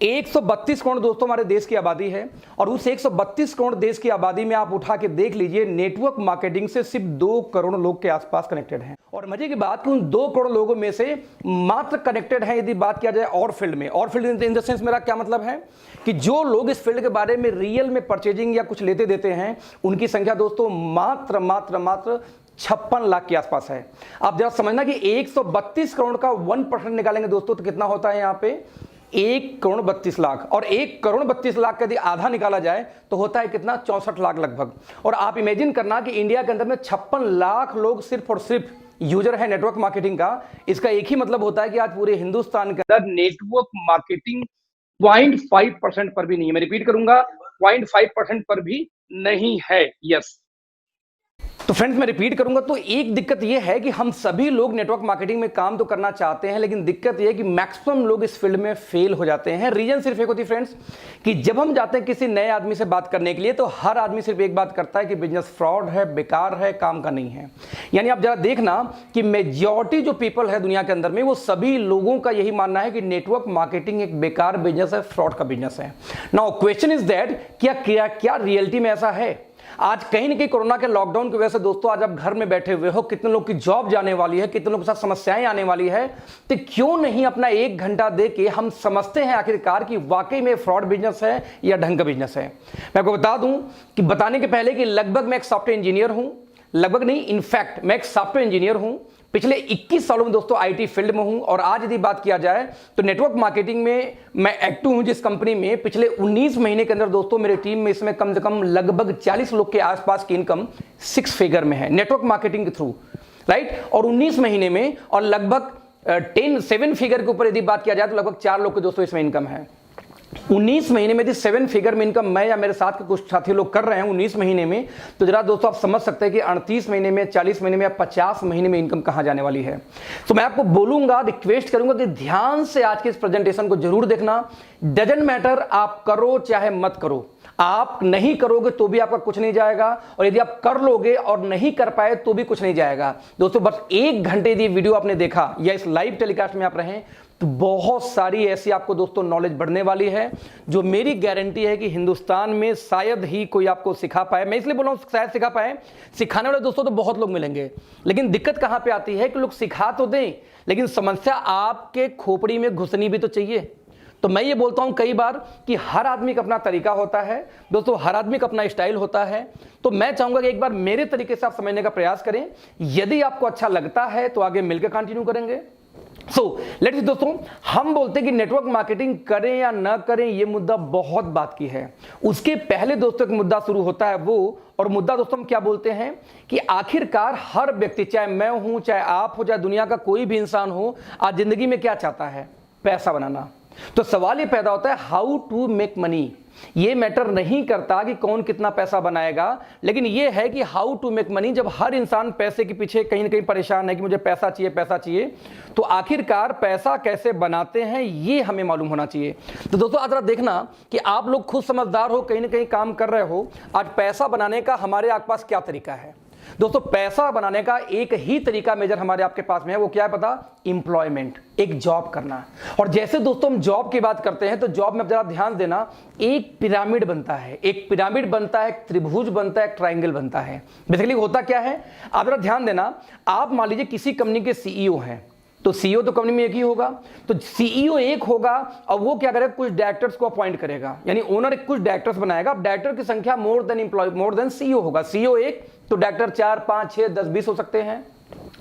132 करोड़ दोस्तों हमारे देश की आबादी है, और उस 132 करोड़ देश की आबादी में आप उठा के देख लीजिए, नेटवर्क मार्केटिंग से सिर्फ 2 करोड़ लोग के आसपास कनेक्टेड हैं। और मजे की बात कि उन 2 करोड़ लोगों में से मात्र कनेक्टेड हैं, यदि बात किया जाए और फील्ड में, और फील्ड इन द सेंस मेरा क्या मतलब है कि जो लोग इस फील्ड के बारे में रियल में परचेजिंग या कुछ लेते देते हैं, उनकी संख्या दोस्तों मात्र 56 लाख के आसपास है। आप जरा समझना कि 132 करोड़ का 1% निकालेंगे दोस्तों तो कितना होता है यहाँ पे 1 करोड़ 32 लाख, और 1 करोड़ 32 लाख का यदि आधा निकाला जाए तो होता है कितना 64 लाख लगभग। और आप इमेजिन करना कि इंडिया के अंदर में 56 लाख लोग सिर्फ और सिर्फ यूजर है नेटवर्क मार्केटिंग का। इसका एक ही मतलब होता है कि आज पूरे हिंदुस्तान के अंदर नेटवर्क मार्केटिंग 0.5% पर भी नहीं है। मैं रिपीट करूंगा, 0.5% पर भी नहीं है। यस, तो फ्रेंड्स मैं रिपीट करूंगा, तो एक दिक्कत यह है कि हम सभी लोग नेटवर्क मार्केटिंग में काम तो करना चाहते हैं, लेकिन दिक्कत यह है कि मैक्सिमम लोग इस फील्ड में फेल हो जाते हैं। रीजन सिर्फ एक होती है फ्रेंड्स कि जब हम जाते हैं किसी नए आदमी से बात करने के लिए, तो हर आदमी सिर्फ एक बात करता है कि बिजनेस फ्रॉड है, बेकार है, काम का नहीं है। यानी आप जरा देखना कि मेजॉरिटी जो पीपल है दुनिया के अंदर में, वो सभी लोगों का यही मानना है कि नेटवर्क मार्केटिंग एक बेकार बिजनेस है, फ्रॉड का बिजनेस है। नाउ क्वेश्चन इज दैट, क्या रियलिटी में ऐसा है? आज कहीं ना कहीं कोरोना के लॉकडाउन की वजह से दोस्तों आज आप घर में बैठे हुए हो, कितने लोग की जॉब जाने वाली है, कितने लोग के साथ समस्याएं आने वाली है, तो क्यों नहीं अपना 1 घंटा दे के हम समझते हैं आखिरकार कि वाकई में फ्रॉड बिजनेस है या ढंग का बिजनेस है। मैं आपको बता दूं कि बताने के पहले कि लगभग मैं एक सॉफ्टवेयर इंजीनियर हूं, लगभग नहीं इनफैक्ट मैं एक सॉफ्टवेयर इंजीनियर हूं, पिछले 21 सालों में दोस्तों आईटी फील्ड में हूं, और आज यदि बात किया जाए तो नेटवर्क मार्केटिंग में मैं एक्टिव हूं जिस कंपनी में पिछले 19 महीने के अंदर दोस्तों मेरे टीम में इसमें कम से कम लगभग 40 लोग के आसपास की इनकम 6 फिगर में है नेटवर्क मार्केटिंग के थ्रू, राइट। और 19 महीने में और लगभग 7 फिगर के ऊपर यदि बात किया जाए तो लगभग 4 लोग के दोस्तों इसमें इनकम है। 19 महीने में यदि 7 फिगर में इनकम मैं या मेरे साथ के कुछ साथी लोग कर रहे हैं 19 महीने में, तो जरा दोस्तों आप समझ सकते हैं कि 38 महीने में, 40 महीने में या 50 महीने में इनकम कहां जाने वाली है। तो मैं आपको बोलूंगा, रिक्वेस्ट करूंगा कि ध्यान से आज के इस प्रेजेंटेशन को जरूर देखना। डजंट मैटर आप करो चाहे मत करो, आप नहीं करोगे तो भी आपका कुछ नहीं जाएगा, और यदि आप कर लोगे और नहीं कर पाए तो भी कुछ नहीं जाएगा। दोस्तों बस 1 घंटे यदि वीडियो आपने देखा या इस लाइव टेलीकास्ट में आप रहें, तो बहुत सारी ऐसी आपको दोस्तों नॉलेज बढ़ने वाली है, जो मेरी गारंटी है कि हिंदुस्तान में शायद ही कोई आपको सिखा पाए। मैं इसलिए बोल रहा हूं शायद सिखा पाए, सिखाने वाले दोस्तों तो बहुत लोग मिलेंगे, लेकिन दिक्कत कहां पे आती है कि लोग सिखा तो दें, लेकिन समस्या आपके खोपड़ी में घुसनी भी तो चाहिए। तो मैं ये बोलता हूं कई बार कि हर आदमी का अपना तरीका होता है दोस्तों, हर आदमी का अपना स्टाइल होता है। तो मैं चाहूंगा कि एक बार मेरे तरीके से आप समझने का प्रयास करें, यदि आपको अच्छा लगता है तो आगे मिलकर कंटिन्यू करेंगे। लेट्स दोस्तों, हम बोलते हैं कि नेटवर्क मार्केटिंग करें या ना करें, यह मुद्दा बहुत बात की है। उसके पहले दोस्तों एक मुद्दा शुरू होता है वो, और मुद्दा दोस्तों हम क्या बोलते हैं कि आखिरकार हर व्यक्ति, चाहे मैं हूं, चाहे आप हो, चाहे दुनिया का कोई भी इंसान हो, आज जिंदगी में क्या चाहता है? पैसा बनाना। तो सवाल ये पैदा होता है हाउ टू मेक मनी। ये मैटर नहीं करता कि कौन कितना पैसा बनाएगा, लेकिन ये है कि हाउ टू मेक मनी। जब हर इंसान पैसे के पीछे कहीं ना कहीं परेशान है कि मुझे पैसा चाहिए, पैसा चाहिए, तो आखिरकार पैसा कैसे बनाते हैं ये हमें मालूम होना चाहिए। तो दोस्तों आज जरा देखना कि आप लोग खुद समझदार हो, कहीं ना कहीं काम कर रहे हो। आज पैसा बनाने का हमारे आपके पास क्या तरीका है? दोस्तों पैसा बनाने का एक ही तरीका मेजर हमारे आपके पास में है, वो क्या है पता? एम्प्लॉयमेंट, एक जॉब करना। और जैसे दोस्तों हम जॉब की बात करते हैं, तो जॉब में आप जरा ध्यान देना, एक पिरामिड बनता है, एक पिरामिड बनता है, एक त्रिभुज बनता है, एक ट्रायंगल बनता है। बेसिकली होता क्या है, आप जरा ध्यान देना। आप मान लीजिए किसी कंपनी के सीईओ हैं, तो सीईओ तो कंपनी में एक ही होगा, तो सीईओ एक होगा, और वो क्या करेगा? कुछ डायरेक्टर्स को अपॉइंट करेगा, यानी ओनर कुछ डायरेक्टर्स बनाएगा। अब डायरेक्टर की संख्या मोर देन सीईओ होगा। सीईओ एक तो डायरेक्टर 4, 5, 6, 10, 20 हो सकते हैं।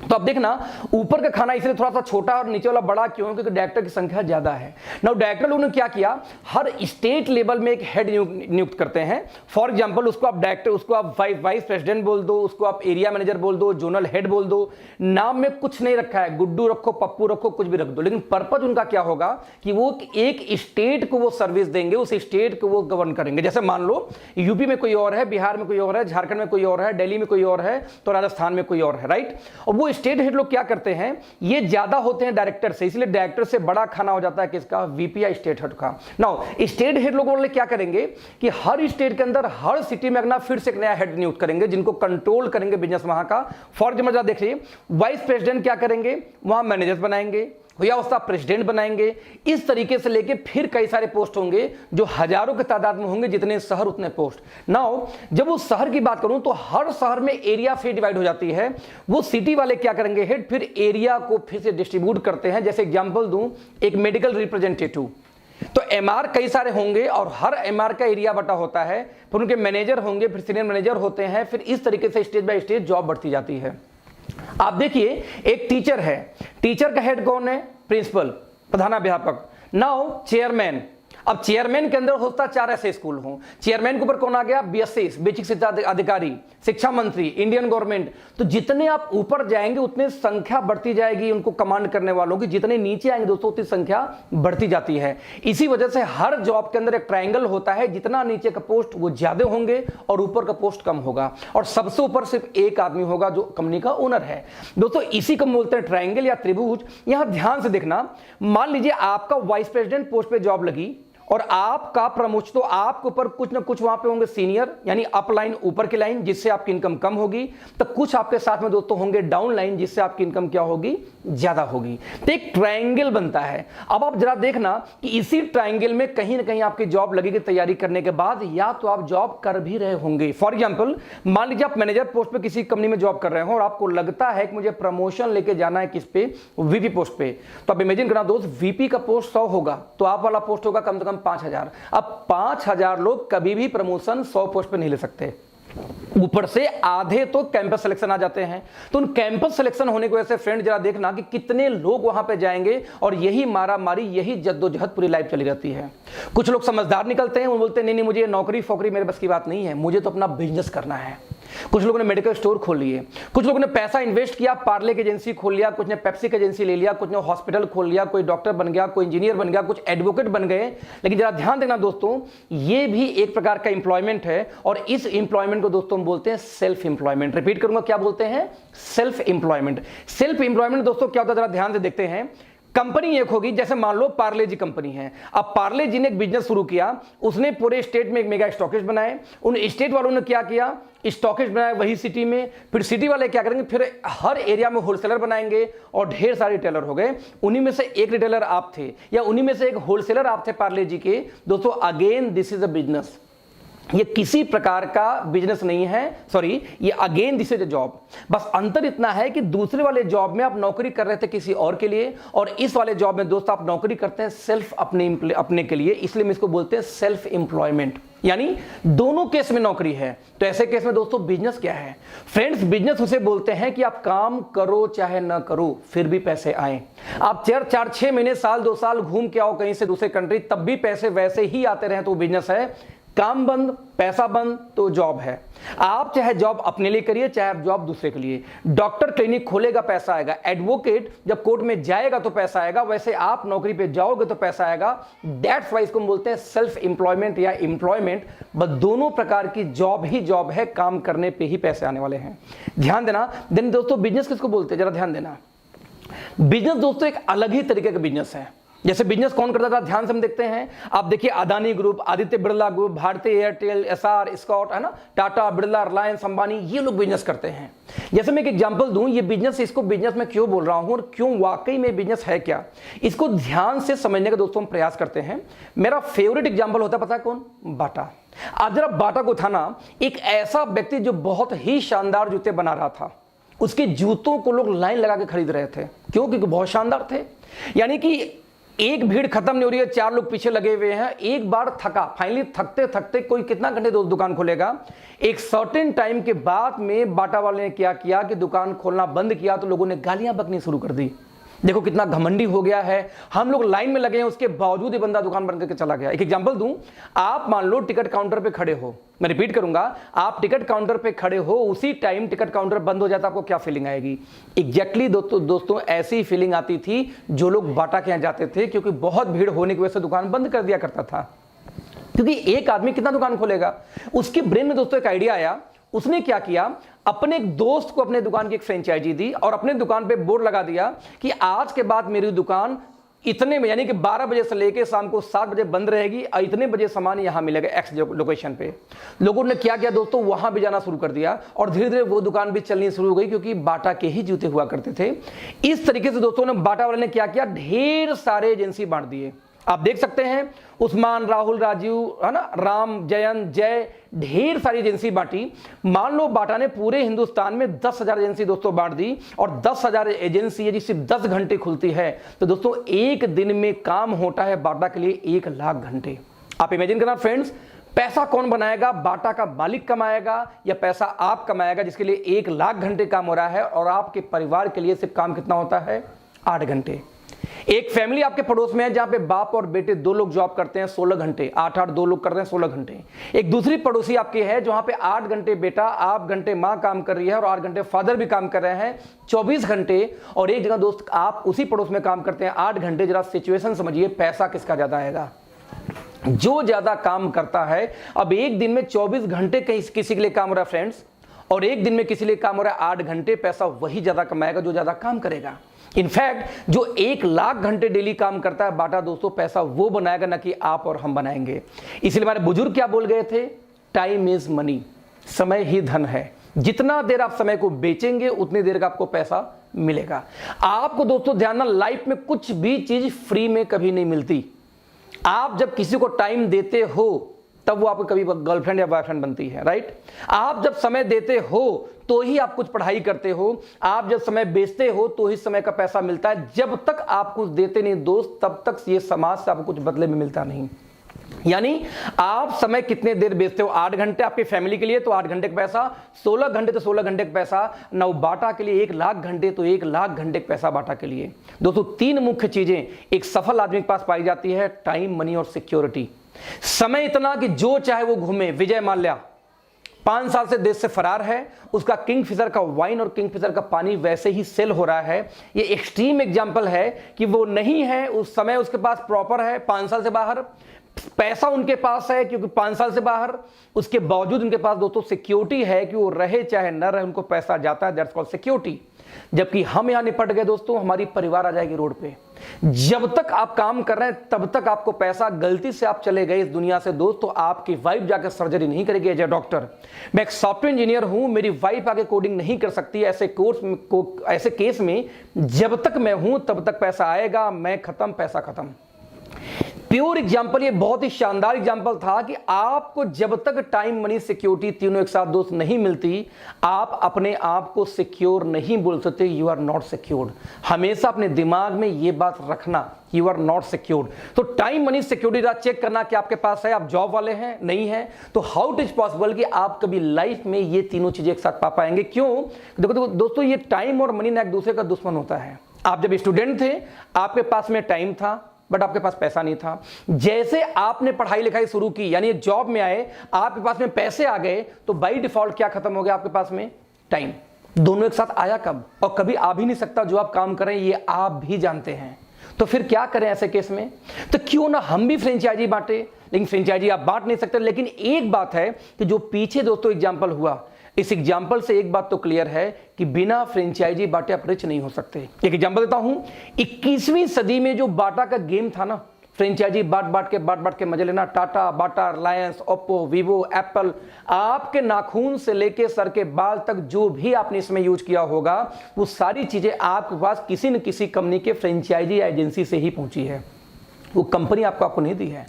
तो अब देखना, ऊपर का खाना इसलिए थोड़ा सा छोटा और नीचे वाला बड़ा क्यों? क्योंकि डायरेक्टर की संख्या ज्यादा है। नाउ डायरेक्टर लोगों ने क्या किया, हर स्टेट लेवल में एक हेड नियुक्त करते हैं। फॉर एग्जांपल उसको आप डायरेक्टर, उसको आप वाइस प्रेसिडेंट बोल दो, उसको आप एरिया मैनेजर बोल दो, जोनल हेड बोल दो। नाम में कुछ नहीं रखा है, गुड्डू रखो, पप्पू रखो, कुछ भी रख दो, लेकिन पर्पज उनका क्या होगा कि वो एक स्टेट को वो सर्विस देंगे, उस स्टेट को वो गवर्न करेंगे। जैसे मान लो यूपी में कोई और है, बिहार में कोई और है, झारखंड में कोई और है, दिल्ली में कोई और है, तो राजस्थान में कोई और है, राइट। और वो स्टेट हेड लोग क्या करते हैं, ये ज्यादा होते हैं डायरेक्टर से, इसलिए डायरेक्टर से बड़ा खाना हो जाता है किसका? वीपी या स्टेट हेड का। नाउ स्टेट हेड लोग वाले क्या करेंगे कि हर स्टेट के अंदर, हर सिटी में अपना फिर से एक नया हेड नियुक्त करेंगे, जिनको कंट्रोल करेंगे बिजनेस वहां का। फॉर एग्जाम्पल देखिए, वाइस प्रेसिडेंट क्या करेंगे? वहां मैनेजर्स बनाएंगे, या उसका प्रेसिडेंट बनाएंगे। इस तरीके से लेके फिर कई सारे पोस्ट होंगे जो हजारों की तादाद में होंगे, जितने शहर उतने पोस्ट। नाउ जब उस शहर की बात करूं तो हर शहर में एरिया फिर डिवाइड हो जाती है। वो सिटी वाले क्या करेंगे, हेड फिर एरिया को फिर से डिस्ट्रीब्यूट करते हैं। जैसे एग्जांपल दूं, एक मेडिकल रिप्रेजेंटेटिव, तो एमआर कई सारे होंगे और हर एमआर का एरिया बटा होता है, फिर उनके मैनेजर होंगे, फिर सीनियर मैनेजर होते हैं, फिर इस तरीके से स्टेज बाय स्टेज जॉब बढ़ती जाती है। आप देखिए, एक टीचर है, टीचर का हेड कौन है, प्रिंसिपल, प्रधानाध्यापक। नाउ चेयरमैन, अब चेयरमैन के अंदर होता 4 ऐसे स्कूल हों, चेयरमैन के ऊपर कौन आ गया, बीएससी बेसिक शिक्षा अधिकारी, शिक्षा मंत्री, इंडियन गवर्नमेंट। तो जितने आप ऊपर जाएंगे उतने संख्या बढ़ती जाएगी उनको कमांड करने वालों की, जितने नीचे आएंगे दोस्तों उतनी संख्या बढ़ती जाती है। इसी वजह से हर जॉब के अंदर एक ट्रायंगल होता है, जितना नीचे का पोस्ट वो ज्यादा होंगे और ऊपर का पोस्ट कम होगा, और सबसे ऊपर सिर्फ एक आदमी होगा जो कंपनी का ओनर है। दोस्तों इसी को बोलते हैं ट्रायंगल या त्रिभुज। यहां ध्यान से देखना, मान लीजिए आपका वाइस प्रेसिडेंट पोस्ट पे जॉब लगी और आपका प्रमोशन, तो आपके ऊपर कुछ ना कुछ वहां पे होंगे सीनियर, यानी अप लाइन, ऊपर की लाइन, जिससे आपकी इनकम कम होगी। तो कुछ आपके साथ में दोस्तों होंगे डाउन लाइन, जिससे आपकी इनकम क्या होगी, ज्यादा होगी। तो एक ट्रायंगल बनता है। अब आप जरा देखना कि इसी ट्रायंगल में कहीं ना कहीं आपकी जॉब लगेगी तैयारी करने के बाद, या तो आप जॉब कर भी रहे होंगे। फॉर एग्जाम्पल, मान लीजिए आप मैनेजर पोस्ट पे किसी कंपनी में जॉब कर रहे हो और आपको लगता है कि मुझे प्रमोशन लेके जाना है किस पे, वीपी पोस्ट पे। तो आप इमेजिन करना दोस्त, वीपी का पोस्ट 100 होगा तो आप वाला पोस्ट होगा कम से कम 5000। अब 5000 लोग कभी भी प्रमोशन 100 पोस्ट पे नहीं ले सकते। ऊपर से आधे तो कैंपस सिलेक्शन आ जाते हैं। तो उन कैंपस सिलेक्शन होने की वजह से फ्रेंड जरा देखना कि कितने लोग वहां पे जाएंगे, और यही मारा मारी, यही जद्दोजहद पूरी लाइफ चली रहती है। कुछ लोग समझदार निकलते हैं, वो बोलते हैं नहीं नहीं, मुझे नौकरी फोकरी मेरे बस की बात नहीं है, मुझे तो अपना बिजनेस करना है। कुछ लोगों ने मेडिकल स्टोर खोल लिए, कुछ लोगों ने पैसा इन्वेस्ट किया, पार्ले की एजेंसी खोल लिया, कुछ ने पेप्सी की एजेंसी ले लिया, कुछ ने हॉस्पिटल खोल लिया, कोई डॉक्टर बन गया, कोई इंजीनियर बन गया, कुछ एडवोकेट बन गए। लेकिन जरा ध्यान देना दोस्तों, ये भी एक प्रकार का इंप्लॉयमेंट है, और इस इंप्लॉयमेंट को दोस्तों हम बोलते हैं सेल्फ इंप्लॉयमेंट। रिपीट करूंगा, क्या बोलते हैं, सेल्फ इंप्लॉयमेंट। सेल्फ इंप्लॉयमेंट दोस्तों क्या होता है, जरा ध्यान से देखते हैं। कंपनी एक होगी, जैसे मान लो पार्ले जी कंपनी है। अब पार्ले जी ने एक बिजनेस शुरू किया, उसने पूरे स्टेट में एक मेगा स्टॉकेज बनाए। उन स्टेट वालों ने क्या किया, स्टॉकेज बनाया वही सिटी में। फिर सिटी वाले क्या करेंगे, फिर हर एरिया में होलसेलर बनाएंगे, और ढेर सारे रिटेलर हो गए। उन्हीं में से एक रिटेलर आप थे, या उन्हीं में से एक होलसेलर आप थे पार्ले जी के। दोस्तों again this is a business, ये किसी प्रकार का बिजनेस नहीं है, सॉरी, ये again this is a job. बस अंतर इतना है कि दूसरे वाले जॉब में आप नौकरी कर रहे थे किसी और के लिए, और इस वाले जॉब में दोस्त आप नौकरी करते हैं सिर्फ अपने के लिए। इसलिए हम इसको बोलते हैं सेल्फ एम्प्लॉयमेंट, यानी दोनों केस में नौकरी है। तो ऐसे केस में दोस्तों बिजनेस क्या है फ्रेंड्स, बिजनेस उसे बोलते हैं कि आप काम करो चाहे ना करो फिर भी पैसे आए। आप 4-6 महीने, साल 2 साल घूम के आओ कहीं से दूसरे कंट्री, तब भी पैसे वैसे ही आते रहे तो बिजनेस है। काम बंद, पैसा बंद, तो जॉब है। आप चाहे जॉब अपने लिए करिए, चाहे आप जॉब दूसरे के लिए। डॉक्टर क्लिनिक खोलेगा, पैसा आएगा। एडवोकेट जब कोर्ट में जाएगा तो पैसा आएगा। वैसे आप नौकरी पे जाओगे तो पैसा आएगा। दैट्स वाई इसको हम बोलते हैं सेल्फ एम्प्लॉयमेंट या एम्प्लॉयमेंट। बस दोनों प्रकार की जॉब ही जॉब है, काम करने पे ही पैसे आने वाले हैं। ध्यान देना। देन दोस्तों बिजनेस किसको बोलते हैं, जरा ध्यान देना। बिजनेस दोस्तों एक अलग ही तरीके का बिजनेस है। जैसे बिजनेस कौन करता था, ध्यान से हम देखते हैं। आप देखिए अदानी ग्रुप, आदित्य बिरला ग्रुप, भारतीय एयरटेल, एसआर, स्कॉट, है ना, टाटा, बिरला, रिलायंस, अंबानी, ये लोग बिजनेस करते हैं। जैसे मैं एक एग्जांपल दूं, ये बिजनेस, इसको बिजनेस में क्यों बोल रहा हूं और क्यों वाकई में बिजनेस है क्या, इसको ध्यान से समझने का दोस्तों हम प्रयास करते हैं। मेरा फेवरेट एग्जांपल होता है, पता है कौन, बाटा। आज जरा बाटा को था ना, एक ऐसा व्यक्ति जो बहुत ही शानदार जूते बना रहा था, उसके जूतों को लोग लाइन लगा के खरीद रहे थे। क्यों, क्योंकि बहुत शानदार थे। यानी कि एक भीड़ खत्म नहीं हो रही है, 4 लोग पीछे लगे हुए हैं। एक बार थका, फाइनली थकते थकते कोई कितना घंटे दुकान खोलेगा। एक सर्टेन टाइम के बाद में बाटा वाले ने क्या किया कि दुकान खोलना बंद किया, तो लोगों ने गालियां बकनी शुरू कर दी। देखो कितना घमंडी हो गया है, हम लोग लाइन में लगे हैं, उसके बावजूद ये बंदा दुकान बंद करके चला गया। एक एग्जांपल दूं, आप मान लो टिकट काउंटर पे खड़े हो, मैं रिपीट करूंगा, आप टिकट काउंटर पे खड़े हो, उसी टाइम टिकट काउंटर बंद हो जाता, आपको क्या फीलिंग आएगी? एग्जैक्टली दोस्तों ऐसी फीलिंग आती थी जो लोग बाटा के यहां जाते थे, क्योंकि बहुत भीड़ होने की वजह से दुकान बंद कर दिया करता था। क्योंकि एक आदमी कितना दुकान खोलेगा? उसके ब्रेन में दोस्तों एक आइडिया आया। उसने क्या किया, अपने एक दोस्त को अपने दुकान की एक फ्रेंचाइजी दी और अपने दुकान पे बोर्ड लगा दिया कि आज के बाद मेरी दुकान इतने में यानी कि 12 बजे से लेकर शाम को 7 बजे बंद रहेगी और इतने बजे सामान यहां मिलेगा एक्स लोकेशन पे। लोगों ने क्या किया दोस्तों, वहां भी जाना शुरू कर दिया और धीरे धीरे वो दुकान भी चलनी शुरू हो गई, क्योंकि बाटा के ही जूते हुआ करते थे। इस तरीके से दोस्तों ने बाटा वाले ने क्या किया, ढेर सारे एजेंसी बांट दिए। आप देख सकते हैं उस्मान, राहुल, राजीव, है ना, राम, जयंत, जय, ढेर सारी एजेंसी बांटी। मान लो बाटा ने पूरे हिंदुस्तान में 10,000 एजेंसी दोस्तों बांट दी, और 10,000 एजेंसी यदि सिर्फ 10 घंटे खुलती है तो दोस्तों एक दिन में काम होता है बाटा के लिए 1 लाख घंटे। आप इमेजिन करना फ्रेंड्स, पैसा कौन बनाएगा, बाटा का मालिक कमाएगा या पैसा आप कमाएगा, जिसके लिए 1 लाख घंटे काम हो रहा है, और आपके परिवार के लिए सिर्फ काम कितना होता है, 8 घंटे। एक फैमिली आपके पड़ोस में है जहां पे बाप और बेटे 2 लोग जॉब करते हैं 16 घंटे, 8 2 लोग करते हैं 16 घंटे। एक दूसरी पड़ोसी आपकी है जहां पे 8 घंटे बेटा, 8 घंटे मां काम कर रही है और 8 घंटे फादर भी काम कर रहे हैं, 24 घंटे। और एक जगह दोस्त आप उसी पड़ोस में काम करते हैं 8 घंटे। जरा सिचुएशन समझिए, पैसा किसका ज्यादा आएगा, जो ज्यादा काम करता है। अब एक दिन में 24 घंटे किसी के लिए काम हो रहा है फ्रेंड्स, और एक दिन में किसी लिए काम हो रहा है 8 घंटे, पैसा वही ज्यादा कमाएगा जो ज्यादा काम करेगा। इनफैक्ट जो 1 लाख घंटे डेली काम करता है बाटा दोस्तों, पैसा वो बनाएगा ना कि आप और हम बनाएंगे। इसलिए हमारे बुजुर्ग क्या बोल गए थे, टाइम इज मनी, समय ही धन है। जितना देर आप समय को बेचेंगे उतनी देर का आपको पैसा मिलेगा। आपको दोस्तों ध्यान ना, लाइफ में कुछ भी चीज फ्री में कभी नहीं मिलती। आप जब किसी को टाइम देते हो तब वो आपको कभी गर्लफ्रेंड या बॉयफ्रेंड बनती है, राइट। आप जब समय देते हो तो ही आप कुछ पढ़ाई करते हो, आप जब समय बेचते हो तो ही समय का पैसा मिलता है। जब तक आप कुछ देते नहीं दोस्त, तब तक ये समाज से आपको कुछ बदले में मिलता नहीं। यानी आप समय कितने देर बेचते हो, 8 घंटे आपकी फैमिली के लिए तो 8 घंटे का पैसा, 16 घंटे तो 16 घंटे का पैसा, नौ बाटा के लिए 1 लाख घंटे तो 1 लाख घंटे का पैसा बाटा के लिए। दोस्तों 3 मुख्य चीजें एक सफल आदमी के पास पाई जाती है, टाइम, मनी और सिक्योरिटी। समय इतना कि जो चाहे वो घूमे। विजय माल्या 5 साल से देश से फरार है, उसका किंगफिशर का वाइन और किंगफिशर का पानी वैसे ही सेल हो रहा है। ये एक्सट्रीम एग्जांपल है कि वो नहीं है, उस समय उसके पास प्रॉपर है, 5 साल से बाहर पैसा उनके पास है क्योंकि 5 साल से बाहर, उसके बावजूद उनके पास दोस्तों सिक्योरिटी है कि वो रहे चाहे न रहे उनको पैसा जाता है, दैट्स कॉल्ड सिक्योरिटी। जबकि हम यहां निपट गए दोस्तों, हमारी परिवार आ जाएगी रोड पे। जब तक आप काम कर रहे हैं तब तक आपको पैसा, गलती से आप चले गए इस दुनिया से दोस्त तो आपकी वाइफ जाकर सर्जरी नहीं करेगी। एज ए डॉक्टर मैं एक सॉफ्टवेयर इंजीनियर हूं, मेरी वाइफ आगे कोडिंग नहीं कर सकती। ऐसे केस में जब तक मैं हूं तब तक पैसा आएगा, मैं खत्म पैसा खत्म। प्योर एग्जाम्पल, ये बहुत ही शानदार एग्जाम्पल था कि आपको जब तक टाइम, मनी, सिक्योरिटी तीनों एक साथ दोस्त नहीं मिलती, आप अपने आप को सिक्योर नहीं बोल सकते। You are not secured. हमेशा अपने दिमाग में ये बात रखना, यू आर नॉट सिक्योर्ड। तो टाइम, मनी, सिक्योरिटी चेक करना कि आपके पास है। आप जॉब वाले हैं, नहीं है, तो हाउ इट इज पॉसिबल कि आप कभी लाइफ में ये तीनों चीजें एक साथ पा पाएंगे? क्यों? देखो दोस्तों, ये टाइम और मनी ना एक दूसरे का दुश्मन होता है। आप जब स्टूडेंट थे आपके पास में टाइम था बट आपके पास पैसा नहीं था। जैसे आपने पढ़ाई लिखाई शुरू की यानी जॉब में आए, आपके पास में पैसे आ गए, तो बाय डिफॉल्ट क्या खत्म हो गया आपके पास में? टाइम। दोनों एक साथ आया कब? और कभी आ भी नहीं सकता। जो आप काम करें ये आप भी जानते हैं। तो फिर क्या करें ऐसे केस में? तो क्यों ना हम भी फ्रेंचाइजी बांटे। लेकिन फ्रेंचाइजी आप बांट नहीं सकते। लेकिन एक बात है कि जो पीछे दोस्तों एग्जाम्पल हुआ, इस एग्जाम्पल से एक बात तो क्लियर है कि बिना फ्रेंचाइजी बांटे आप रिच नहीं हो सकते। एक एग्जाम्पल देता हूं, 21वीं सदी में जो बाटा का गेम था ना, फ्रेंचाइजी बांट के मजे लेना, टाटा, बाटा, रिलायंस, ओप्पो, वीवो, एप्पल, आपके नाखून से लेके सर के बाल तक जो भी आपने इसमें यूज किया होगा, वो सारी चीजें आपके पास किसी न किसी कंपनी के फ्रेंचाइजी एजेंसी से ही पहुंची है। वो कंपनी आपको नहीं दी है।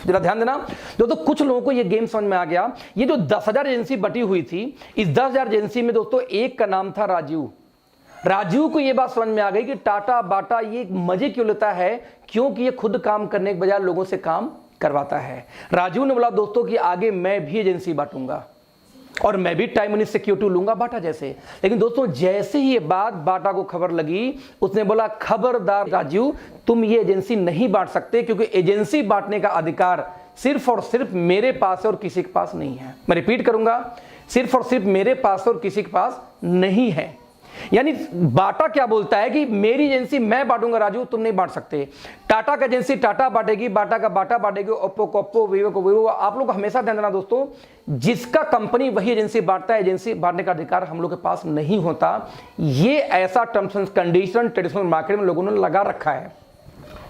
जरा ध्यान देना दोस्तों, कुछ लोगों को ये गेम समझ में आ गया। ये जो 10,000 एजेंसी बटी हुई थी, इस 10,000 एजेंसी में दोस्तों एक का नाम था राजीव। राजीव को ये बात समझ में आ गई कि टाटा, बाटा ये मजे क्यों लेता है, क्योंकि ये खुद काम करने के बजाय लोगों से काम करवाता है। राजीव ने बोला दोस्तों कि आगे मैं भी एजेंसी बांटूंगा और मैं भी टाइम मनी सिक्योरिटी लूंगा बाटा जैसे। लेकिन दोस्तों जैसे ही ये बात बाटा को खबर लगी, उसने बोला खबरदार राजीव, तुम ये एजेंसी नहीं बांट सकते, क्योंकि एजेंसी बांटने का अधिकार सिर्फ और सिर्फ मेरे पास है और किसी के पास नहीं है। मैं रिपीट करूंगा, सिर्फ और सिर्फ मेरे पास और किसी के पास नहीं है। यानी बाटा क्या बोलता है कि मेरी एजेंसी मैं बांटूंगा राजू, तुम नहीं बांट सकते। टाटा का एजेंसी टाटा बांटेगी, बाटा का बाटा बांटेगी, ओप्पो को ओप्पो, वीवो को वीवो। आप लोग हमेशा ध्यान देना दोस्तों, जिसका कंपनी वही एजेंसी बांटता है, एजेंसी बांटने का अधिकार हम लोग के पास नहीं होता। ये ऐसा terms and condition traditional market में लोगों ने लगा रखा है।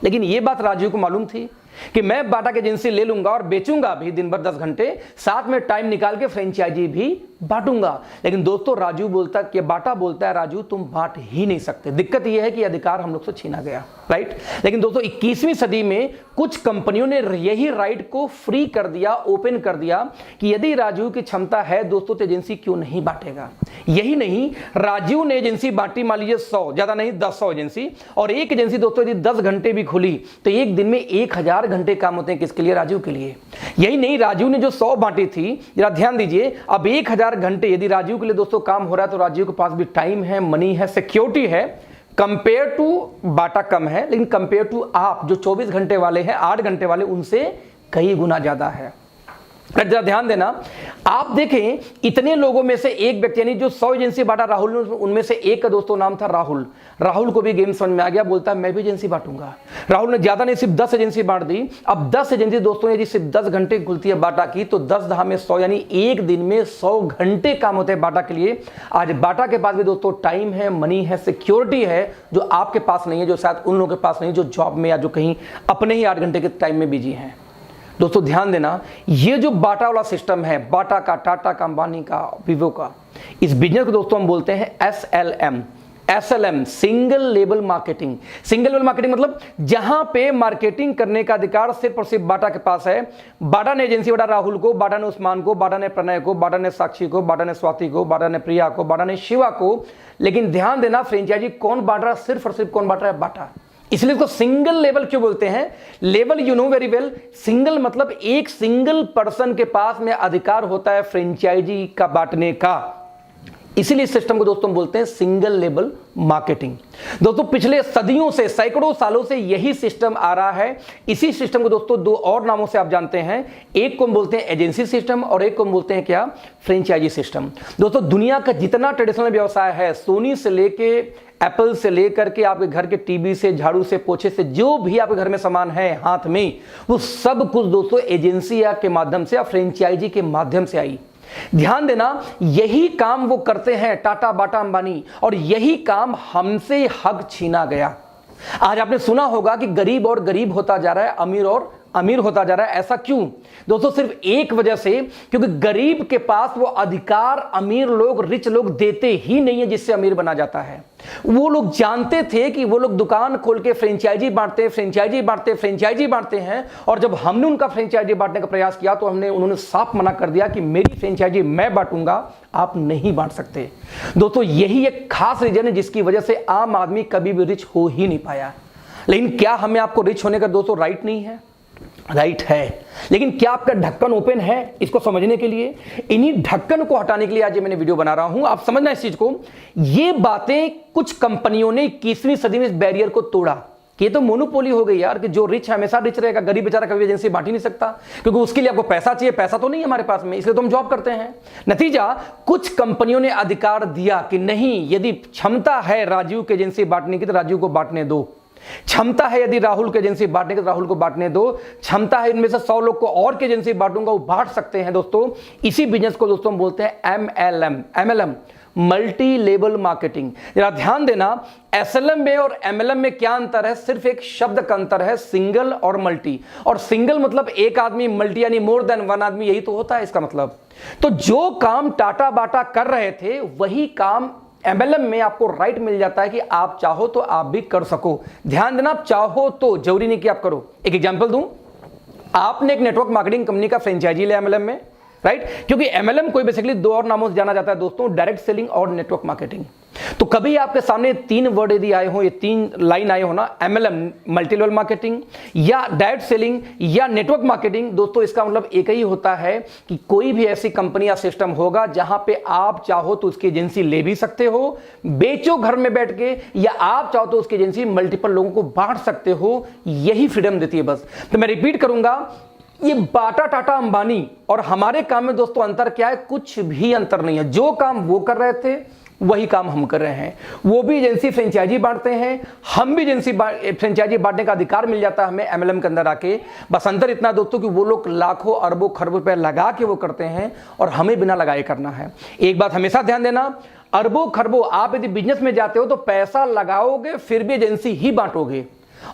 लेकिन ये बात राजीव को मालूम थी कि मैं बाटा की एजेंसी ले लूंगा और बेचूंगा भी दिन भर 10 घंटे, साथ में टाइम निकाल के फ्रेंचाइजी भी बांटूंगा। लेकिन दोस्तों राजू बोलता कि बाटा बोलता है राजू तुम बांट ही नहीं सकते। दिक्कत यह है कि अधिकार हम लोग से छीना गया, राइट। लेकिन दोस्तों 21वीं सदी में कुछ कंपनियों ने यही राइट को फ्री कर दिया, ओपन कर दिया कि यदि राजू की क्षमता है दोस्तों तो एजेंसी क्यों नहीं बांटेगा। यही नहीं, राजू ने एजेंसी बांटी, मान लीजिए 100, ज्यादा नहीं 10 एजेंसी, और एक एजेंसी दोस्तों यदि 10 घंटे भी खुली तो एक दिन में 1000 घंटे काम होते हैं किसके लिए? राजू के लिए। यही नहीं, राजू ने जो 100 बांटी थी, जरा ध्यान दीजिए, अब 1000 घंटे यदि राजू के लिए दोस्तों काम हो रहा है तो राजू के पास भी टाइम है, मनी है, सिक्योरिटी है। कंपेयर टू बाटा कम है, लेकिन कंपेयर टू आप जो 24 घंटे वाले हैं, 8 घंटे वाले, उनसे कई गुना ज्यादा है। जरा ध्यान देना, आप देखें इतने लोगों में से एक व्यक्ति, यानी जो 100 एजेंसी बांटा राहुल ने, उनमें से एक का दोस्तों नाम था राहुल। राहुल को भी गेम समझ में आ गया, बोलता है मैं भी एजेंसी बांटूंगा। राहुल ने ज्यादा नहीं, सिर्फ 10 एजेंसी बांट दी। अब 10 एजेंसी दोस्तों यदि सिर्फ 10 घंटे खुलती है बाटा की, तो 10 दहा में 100, यानी एक दिन में 100 घंटे काम होते हैं बाटा के लिए। आज बाटा के पास भी दोस्तों टाइम है, मनी है, सिक्योरिटी है, जो आपके पास नहीं है, जो शायद उन लोगों के पास नहीं जो जॉब में या जो कहीं अपने ही 8 घंटे के टाइम में बिजी हैं। दोस्तों ध्यान देना, ये जो बाटा वाला सिस्टम है, बाटा का, टाटा का, अंबानी का, वीवो का, इस बिजनेस को दोस्तों हम बोलते हैं SLM, single label marketing. Single label marketing मतलब जहां पे मार्केटिंग करने का अधिकार सिर्फ और सिर्फ बाटा के पास है। बाटा ने एजेंसी बांटा राहुल को, बाटा ने उस्मान को, बाटा ने प्रणय को, बाटा ने साक्षी को, बाटा ने स्वाति को, बाटा ने प्रिया को, बाटा ने शिवा को। लेकिन ध्यान देना, फ्रेंचाइजी कौन बांट रहा है? सिर्फ और सिर्फ कौन बांट रहा है? बाटा। इसलिए इसको सिंगल लेवल क्यों बोलते हैं? Level you know very well, single मतलब एक सिंगल पर्सन के पास में अधिकार होता है फ्रेंचाइजी का बांटने का। इसीलिए इस सिस्टम को दोस्तों बोलते हैं सिंगल लेवल मार्केटिंग। दोस्तों पिछले सदियों से, सैकड़ों सालों से यही सिस्टम आ रहा है। इसी सिस्टम को दोस्तों दो और नामों से आप जानते हैं, एक को हम बोलते हैं एजेंसी सिस्टम और एक को हम बोलते हैं क्या? Franchisee system. दोस्तों दुनिया का जितना ट्रेडिशनल व्यवसाय है, सोनी से लेके एप्पल से लेकर के आपके घर के टीवी से, झाड़ू से, पोछे से, जो भी आपके घर में सामान है हाथ में, वो सब कुछ दोस्तों एजेंसी के माध्यम से या फ्रेंचाइजी के माध्यम से आई। ध्यान देना, यही काम वो करते हैं टाटा, बाटा, अंबानी, और यही काम हमसे हक छीना गया। आज आपने सुना होगा कि गरीब और गरीब होता जा रहा है, अमीर और अमीर होता जा रहा है। ऐसा क्यों? दोस्तों सिर्फ एक वजह से, क्योंकि गरीब के पास वो अधिकार अमीर लोग, रिच लोग देते ही नहीं है जिससे अमीर बना जाता है। वो लोग जानते थे कि वो लोग दुकान खोल के फ्रेंचाइजी बांटते हैं, और जब हमने उनका फ्रेंचाइजी बांटने का प्रयास किया तो उन्होंने साफ मना कर दिया कि मेरी फ्रेंचाइजी मैं बांटूंगा, आप नहीं बांट सकते। दोस्तों यही एक खास रीजन है जिसकी वजह से आम आदमी कभी भी रिच हो ही नहीं पाया। लेकिन क्या हमें आपको रिच होने का दोस्तों राइट नहीं है? राइट है। लेकिन क्या आपका ढक्कन ओपन है? इसको समझने के लिए, इन्हीं ढक्कन को हटाने के लिए आज मैंने वीडियो बना रहा हूं। आप समझना इस चीज को। ये बातें कुछ कंपनियों ने 21वीं सदी में इस बैरियर को तोड़ा कि ये तो मोनोपोली हो गई यार, कि जो रिच है हमेशा रिच रहेगा, गरीब बेचारा कभी एजेंसी बांट ही नहीं सकता, क्योंकि उसके लिए आपको पैसा चाहिए। पैसा तो नहीं है हमारे पास में, इसलिए तो हम जॉब करते हैं। नतीजा, कुछ कंपनियों ने अधिकार दिया कि नहीं, यदि क्षमता है राजीव की एजेंसी बांटने की तो राजीव को बांटने दो। क्षमता है यदि राहुल की एजेंसी बांटने की तो राहुल को बांटने दो। क्षमता है इनमें से 100 लोग को और की एजेंसी बांटूंगा, वो बांट सकते हैं। दोस्तों इसी बिजनेस को दोस्तों हम बोलते हैं MLM, मल्टी लेवल मार्केटिंग। जरा ध्यान देना, SLM में और MLM में क्या अंतर है? सिर्फ एक शब्द का अंतर है, सिंगल और मल्टी। और सिंगल मतलब एक आदमी, मल्टी यानी मोर देन वन आदमी, यही तो होता है इसका मतलब। तो जो काम टाटा बाटा कर रहे थे वही काम MLM में आपको राइट मिल जाता है कि आप चाहो तो आप भी कर सको। ध्यान देना, आप चाहो तो, जरूरी नहीं कि आप करो। एक एग्जांपल दूं, आपने एक नेटवर्क मार्केटिंग कंपनी का फ्रेंचाइजी लिया MLM में, राइट? क्योंकि MLM को बेसिकली दो और नामों से जाना जाता है दोस्तों, डायरेक्ट सेलिंग और नेटवर्क मार्केटिंग। तो कभी आपके सामने 3 वर्ड यदि आए हो, ये 3 लाइन आए हो ना, MLM मल्टी लेवल मार्केटिंग या डायरेक्ट सेलिंग या नेटवर्क मार्केटिंग, दोस्तों इसका मतलब एक ही होता है कि कोई भी ऐसी कंपनी या सिस्टम होगा जहां पे आप चाहो तो उसकी एजेंसी ले भी सकते हो, बेचो घर में बैठ के, या आप चाहो तो उसकी एजेंसी मल्टीपल लोगों को बांट सकते हो। यही फ्रीडम देती है बस। तो मैं रिपीट करूंगा, ये बाटा, टाटा, अंबानी और हमारे काम में दोस्तों अंतर क्या है? कुछ भी अंतर नहीं है। जो काम वो कर रहे थे वही काम हम कर रहे हैं। वो भी एजेंसी फ्रेंचाइजी बांटते हैं, हम भी एजेंसी फ्रेंचाइजी बांटने का अधिकार मिल जाता है हमें MLM के अंदर आके। बस अंतर इतना दोस्तों कि वो लोग लाखों अरबों खरबों रुपए लगा के वो करते हैं और हमें बिना लगाए करना है। एक बात हमेशा ध्यान देना, अरबों खरबों आप यदि बिजनेस में जाते हो तो पैसा लगाओगे फिर भी एजेंसी ही बांटोगे।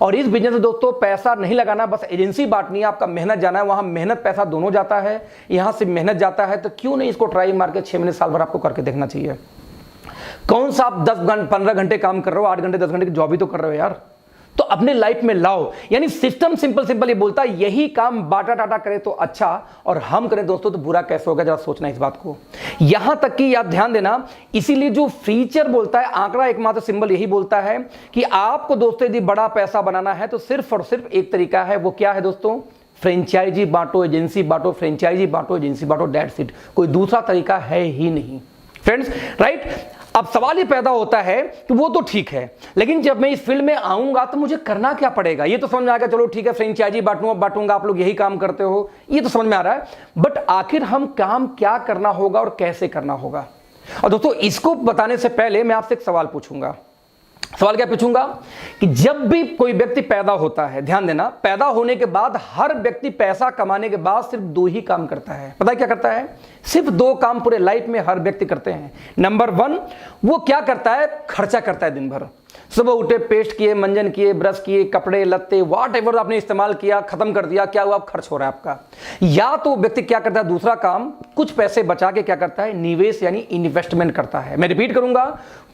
और इस बिजनेस में दोस्तों पैसा नहीं लगाना, बस एजेंसी बांटनी है, आपका मेहनत जाना है, वहां मेहनत पैसा दोनों जाता है, यहां से मेहनत जाता है, तो क्यों नहीं इसको ट्राई मार के 6 महीने साल भर आपको करके देखना चाहिए। कौन सा आप 10-15 घंटे काम कर रहे हो, 8 घंटे 10 घंटे की जॉब ही तो कर रहे हो यार, तो अपने लाइफ में लाओ। यानी सिस्टम सिंपल ये बोलता है यही काम बाटा टाटा करे तो अच्छा, और हम करें दोस्तों तो बुरा कैसे होगा, जरा सोचना इस बात को। यहां तक कि याद ध्यान देना, इसीलिए जो फीचर बोलता है, आंकड़ा एकमात्र सिंबल यही बोलता है कि आपको दोस्तों यदि बड़ा पैसा बनाना है तो सिर्फ और सिर्फ एक तरीका है, वो क्या है दोस्तों, फ्रेंचाइजी बांटो, एजेंसी बांटो, फ्रेंचाइजी बांटो, एजेंसी बांटो, दैट्स इट। कोई दूसरा तरीका है ही नहीं फ्रेंड्स, राइट। अब सवाल ये पैदा होता है कि वो तो ठीक है, लेकिन जब मैं इस फील्ड में आऊंगा तो मुझे करना क्या पड़ेगा। ये तो समझ में आएगा, चलो ठीक है फ्रेंचाइजी बांटूंगा, आप लोग यही काम करते हो, ये तो समझ में आ रहा है, बट आखिर हम काम क्या करना होगा और कैसे करना होगा। और दोस्तों इसको बताने से पहले मैं आपसे एक सवाल पूछूंगा। सवाल क्या पूछूंगा कि जब भी कोई व्यक्ति पैदा होता है, ध्यान देना, पैदा होने के बाद हर व्यक्ति पैसा कमाने के बाद सिर्फ 2 ही काम करता है। पता है क्या करता है? सिर्फ 2 काम पूरे लाइफ में हर व्यक्ति करते हैं। नंबर 1, वो क्या करता है, खर्चा करता है दिन भर। सुबह उठे, पेस्ट किए, मंजन किए, ब्रश किए, कपड़े लत्ते व्हाट एवर आपने इस्तेमाल किया, खत्म कर दिया, क्या हुआ, खर्च हो रहा है आपका। या तो व्यक्ति क्या करता है, दूसरा काम, कुछ पैसे बचा के क्या करता है, निवेश यानी इन्वेस्टमेंट करता है। मैं रिपीट करूंगा,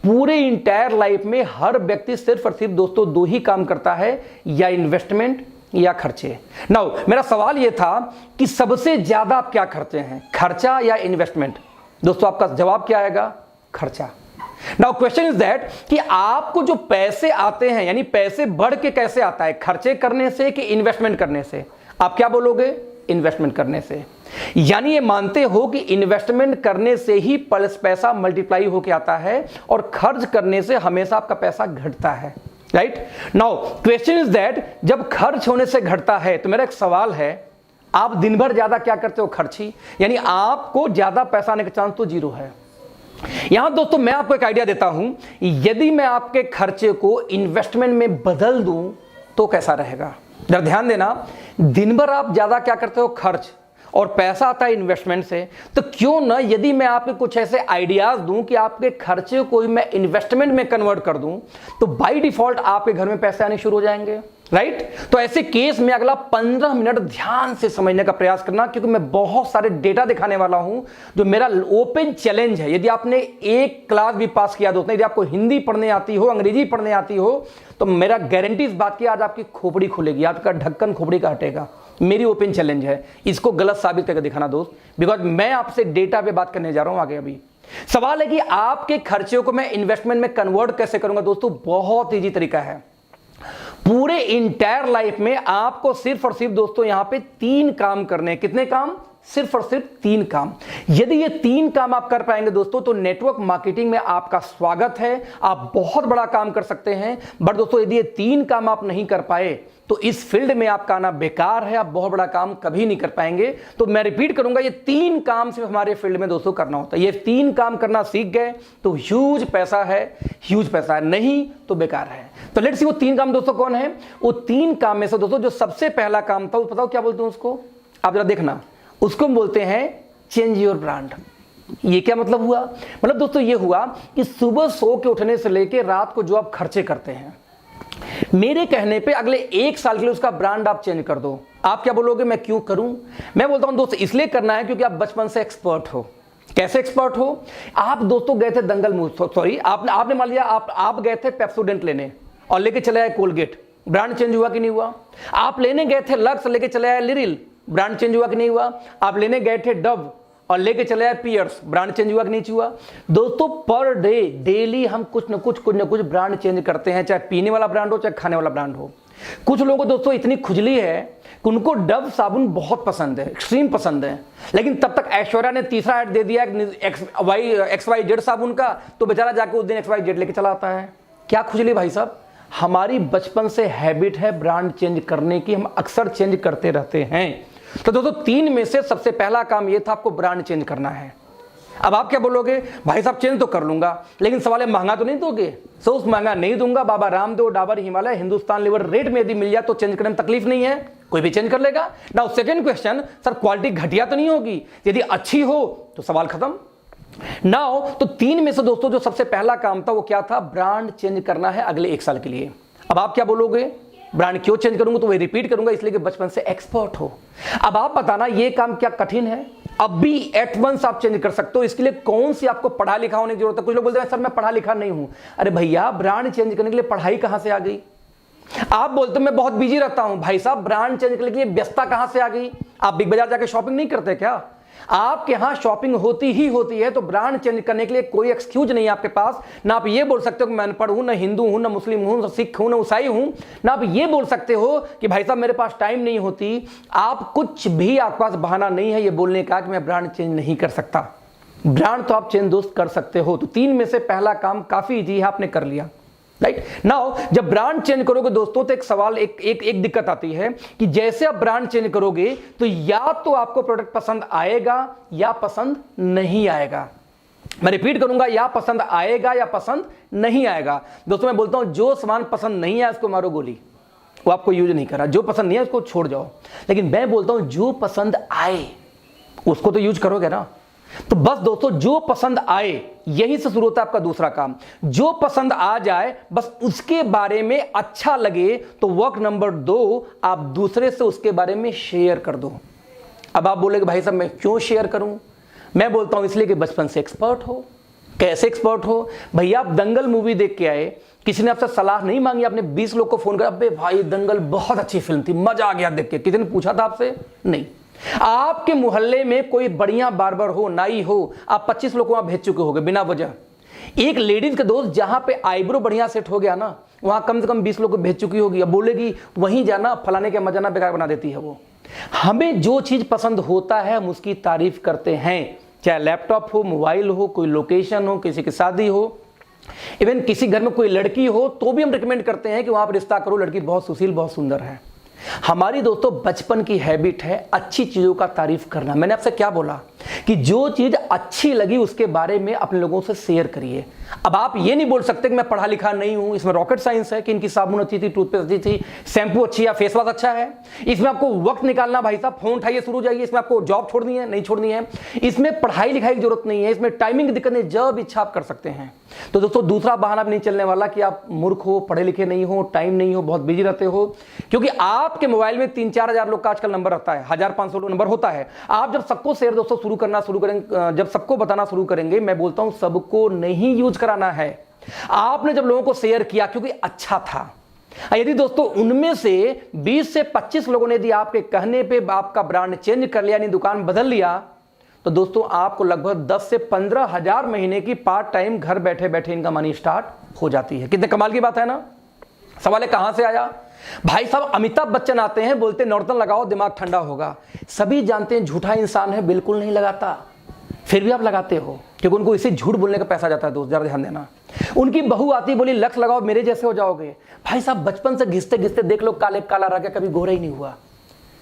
पूरे इंटायर लाइफ में हर व्यक्ति सिर्फ और सिर्फ दोस्तों 2 ही काम करता है, या इन्वेस्टमेंट या खर्चे। नाउ मेरा सवाल यह था कि सबसे ज्यादा आप क्या करते हैं, खर्चा या इन्वेस्टमेंट? दोस्तों आपका जवाब क्या आएगा, खर्चा। नाउ क्वेश्चन इज दैट कि आपको जो पैसे आते हैं, यानी पैसे बढ़ के कैसे आता है, खर्चे करने से कि इन्वेस्टमेंट करने से? आप क्या बोलोगे, इन्वेस्टमेंट करने से। यानी ये मानते हो कि इन्वेस्टमेंट करने से ही पैसा मल्टीप्लाई होकर आता है और खर्च करने से हमेशा आपका पैसा घटता है, right. Now question is that जब खर्च होने से घटता है, तो मेरा एक सवाल है, आप दिन भर ज्यादा क्या करते हो, खर्ची, यानी आपको ज्यादा पैसा आने का चांस तो 0 है। यहां दोस्तों मैं आपको एक आइडिया देता हूं, यदि मैं आपके खर्चे को इन्वेस्टमेंट में बदल दूं तो कैसा रहेगा। जरा ध्यान देना, दिन भर आप ज्यादा क्या करते हो, खर्च, और पैसा आता है इन्वेस्टमेंट से, तो क्यों ना यदि मैं आपको कुछ ऐसे आइडियाज दूं कि आपके खर्चे को मैं इन्वेस्टमेंट में कन्वर्ट कर दूं, तो बाय डिफॉल्ट आपके घर में पैसे आने शुरू हो जाएंगे, राइट। तो ऐसे केस में अगला 15 मिनट ध्यान से समझने का प्रयास करना, क्योंकि मैं बहुत सारे डेटा दिखाने वाला हूं जो मेरा ओपन चैलेंज है। यदि आपने एक क्लास भी पास किया दोस्तों, यदि आपको हिंदी पढ़ने आती हो, अंग्रेजी पढ़ने आती हो, तो मेरा गारंटी इस बात की, आज आपकी खोपड़ी खुलेगी, आपका ढक्कन खोपड़ी का हटेगा। मेरी ओपन चैलेंज है, इसको गलत साबित करके दिखाना दोस्त, बिकॉज मैं आपसे डेटा पे बात करने जा रहा हूं आगे। अभी सवाल है कि आपके खर्चे को मैं इन्वेस्टमेंट में कन्वर्ट कैसे करूंगा। दोस्तों बहुत इजी तरीका है, पूरे इंटायर लाइफ में आपको सिर्फ और सिर्फ दोस्तों यहां पे 3 काम करने। कितने काम? सिर्फ और सिर्फ 3 काम। यदि ये 3 काम आप कर पाएंगे दोस्तों, तो नेटवर्क मार्केटिंग में आपका स्वागत है, आप बहुत बड़ा काम कर सकते हैं। बट दोस्तों यदि ये 3 काम आप नहीं कर पाए तो इस फील्ड में आपका आना बेकार है, आप बहुत बड़ा काम कभी नहीं कर पाएंगे। तो मैं रिपीट करूंगा, ये 3 काम सिर्फ हमारे फील्ड में दोस्तों करना होता है। ये 3 काम करना सीख गए तो ह्यूज पैसा है, ह्यूज पैसा है, नहीं तो बेकार है। तो लेट्स सी वो 3 काम दोस्तों कौन है। वो 3 काम में से दोस्तों जो सबसे पहला काम था, वो बताओ क्या बोलते हैं उसको, आप जरा देखना, उसको हम बोलते हैं चेंज योर ब्रांड। ये क्या मतलब हुआ? मतलब दोस्तों ये हुआ कि सुबह सो के उठने से लेकर रात को जो आप खर्चे करते हैं, मेरे कहने पे अगले 1 साल के लिए उसका ब्रांड आप चेंज कर दो। आप क्या बोलोगे, मैं क्यों करूं? मैं बोलता हूं दोस्तों इसलिए करना है क्योंकि आप बचपन से एक्सपर्ट हो। कैसे एक्सपर्ट हो? आप दोस्तों गए थे दंगल सॉरी आपने मान लिया आप गए थे पेप्सोडेंट लेने और लेके चले आए कोलगेट, ब्रांड चेंज हुआ कि नहीं हुआ? आप लेने गए थे लक्स, लेके चले आए लिरिल, ब्रांड चेंज हुआ कि नहीं हुआ? आप लेने गए थे डव और लेके चले आए पियर्स, ब्रांड चेंज हुआ कि नहीं हुआ? दोस्तों पर डे डेली हम कुछ न कुछ ब्रांड चेंज करते हैं, चाहे पीने वाला ब्रांड हो चाहे खाने वाला ब्रांड हो। कुछ लोगों को दोस्तों इतनी खुजली है कि उनको डव साबुन बहुत पसंद है, एक्सट्रीम पसंद है, लेकिन तब तक ऐश्वर्या ने तीसरा ऐड दे दिया XYZ साबुन का, तो बेचारा जाके उस दिन XYZ लेके चला आता है। क्या खुजली भाई साहब? हमारी बचपन से हैबिट है ब्रांड चेंज करने की, हम अक्सर चेंज करते रहते हैं। तो दोस्तों 3 में से सबसे पहला काम यह था, आपको ब्रांड चेंज करना है। अब आप क्या बोलोगे, भाई साहब चेंज तो कर लूंगा, लेकिन सवाल है महंगा तो नहीं दोगे? सो महंगा नहीं दूंगा, बाबा रामदेव, डाबर हिमालय, हिंदुस्तान लीवर रेट में यदि मिल जाए तो चेंज करने में तकलीफ नहीं है, कोई भी चेंज कर लेगा। Now second question, sir quality घटिया तो नहीं होगी? यदि अच्छी हो तो सवाल खत्म। नाउ तो 3 में से दोस्तों जो सबसे पहला काम था वो क्या था? ब्रांड चेंज करना है अगले 1 साल के लिए। अब आप क्या बोलोगे, ब्रांड क्यों चेंज करूंगा, तो वही रिपीट करूंगा, इसलिए कि बचपन से एक्सपर्ट हो। अब आप बताना ये काम क्या कठिन है? अब भी एट वंस आप चेंज कर सकते हो। इसके लिए कौन सी आपको पढ़ा लिखा होने की जरूरत है? कुछ लोग बोलते हैं सर मैं पढ़ा लिखा नहीं हूं। अरे भैया, ब्रांड चेंज करने के लिए पढ़ाई कहां से आ गई? आप बोलते मैं बहुत बिजी रहता हूं। भाई साहब, ब्रांड चेंज करने के लिए व्यस्तता कहां से आ गई? आप बिग बाजार जाके शॉपिंग नहीं करते क्या? आपके यहां शॉपिंग होती ही होती है, तो ब्रांड चेंज करने के लिए कोई एक्सक्यूज नहीं है आपके पास। ना आप ये बोल सकते हो कि मैं अनपढ़ हूं, ना हिंदू हूं, ना मुस्लिम हूं, ना सिख हूं, ना ईसाई हूं। ना आप ये बोल सकते हो कि भाई साहब मेरे पास टाइम नहीं होती। आप कुछ भी, आपके पास बहाना नहीं है ये बोलने का कि मैं ब्रांड चेंज नहीं कर सकता। ब्रांड तो आप चेंज दोस्त कर सकते हो। तो 3 में से पहला काम काफी इजी है, आपने कर लिया। राइट नाउ, जब ब्रांड चेंज करोगे दोस्तों, तो एक सवाल, एक दिक्कत आती है कि जैसे आप ब्रांड चेंज करोगे तो या तो आपको प्रोडक्ट पसंद आएगा या पसंद नहीं आएगा। मैं रिपीट करूंगा, या पसंद आएगा या पसंद नहीं आएगा। दोस्तों मैं बोलता हूं जो सामान पसंद नहीं है उसको मारो गोली, वो आपको यूज नहीं करा। जो पसंद नहीं है उसको छोड़ जाओ। लेकिन मैं बोलता हूं जो पसंद आए उसको तो यूज करोगे ना। तो बस दोस्तों, जो पसंद आए, यही से शुरू होता है आपका दूसरा काम। जो पसंद आ जाए, बस उसके बारे में अच्छा लगे, तो वर्क नंबर 2, आप दूसरे से उसके बारे में शेयर कर दो। अब आप बोलेगे भाई साहब मैं क्यों शेयर करूं? मैं बोलता हूं इसलिए कि बचपन से एक्सपर्ट हो। कैसे एक्सपर्ट हो? भैया आप दंगल मूवी देख के आए, किसी ने आपसे सलाह नहीं मांगी, आपने 20 लोग को फोन कर, अबे भाई दंगल बहुत अच्छी फिल्म थी, मजा आ गया देख के, किसी ने पूछा था आपसे? नहीं। आपके मोहल्ले में कोई बढ़िया बार्बर हो, नाई हो, आप 25 लोग वहां भेज चुके होंगे बिना वजह। एक लेडीज के दोस्त जहां पे आईब्रो बढ़िया सेट हो गया ना, वहां कम से कम 20 लोग को भेज चुकी होगी। अब बोलेगी वहीं जाना, फलाने के मजाना बेकार बना देती है वो। हमें जो चीज पसंद होता है हम उसकी तारीफ करते हैं, चाहे लैपटॉप हो, मोबाइल हो, कोई लोकेशन हो, किसी की शादी हो, इवन किसी घर में कोई लड़की हो, तो भी हम रिकमेंड करते हैं कि वहां पर रिश्ता करो, लड़की बहुत सुशील, बहुत सुंदर है। हमारी दोस्तों बचपन की हैबिट है अच्छी चीजों का तारीफ करना। मैंने आपसे क्या बोला कि जो चीज अच्छी लगी उसके बारे में अपने लोगों से शेयर करिए। अब आप ये नहीं बोल सकते कि मैं पढ़ा लिखा नहीं हूं, इसमें रॉकेट साइंस है कि इनकी साबुन अच्छी थी, टूथपेस्ट अच्छी थी, शैम्पू अच्छी है, फेस वॉश अच्छा है। इसमें आपको वक्त निकालना, भाई साहब फोन उठाइए शुरू जाइए। इसमें आपको जॉब छोड़नी है, नहीं छोड़नी है। इसमें पढ़ाई लिखाई की जरूरत नहीं है, इसमें टाइमिंग की दिक्कत नहीं, जब इच्छा आप कर सकते हैं। तो दोस्तों दूसरा बहाना भी नहीं चलने वाला कि आप मूर्ख हो, पढ़े लिखे नहीं हो, टाइम नहीं हो, बहुत बिजी रहते हो। क्योंकि आपके मोबाइल में 3-4 हजार लोग का आजकल नंबर रहता है, 1500 नंबर होता है। आप जब सबको शेयर दोस्तों शुरू करेंगे, जब सबको बताना शुरू करेंगे, मैं बोलता हूं सबको नहीं यूज कराना है। आपने जब लोगों को शेयर किया क्योंकि अच्छा था, यदि दोस्तों उनमें से 20 से 25 लोगों ने यदि आपके कहने पे आपका ब्रांड चेंज कर लिया, यानी दुकान बदल लिया, तो दोस्तों आपको लगभग 10 से 15 हजार महीने की पार्ट टाइम घर बैठे बैठे इनकम आनी स्टार्ट हो जाती है। कितने कमाल की बात है ना। सवाल है कहां से आया? भाई साहब अमिताभ बच्चन आते हैं, बोलते नॉर्टन लगाओ दिमाग ठंडा होगा। सभी जानते हैं झूठा इंसान है, बिल्कुल नहीं लगाता, फिर भी आप लगाते हो क्योंकि उनको इसी झूठ बोलने का पैसा जाता है। दोस्त जरा ध्यान देना। उनकी बहू आती बोली लक्ष्य लगाओ मेरे जैसे हो जाओगे। भाई साहब बचपन से घिसते घिसते देख लो काले काला रह गया, कभी गोरा ही नहीं हुआ।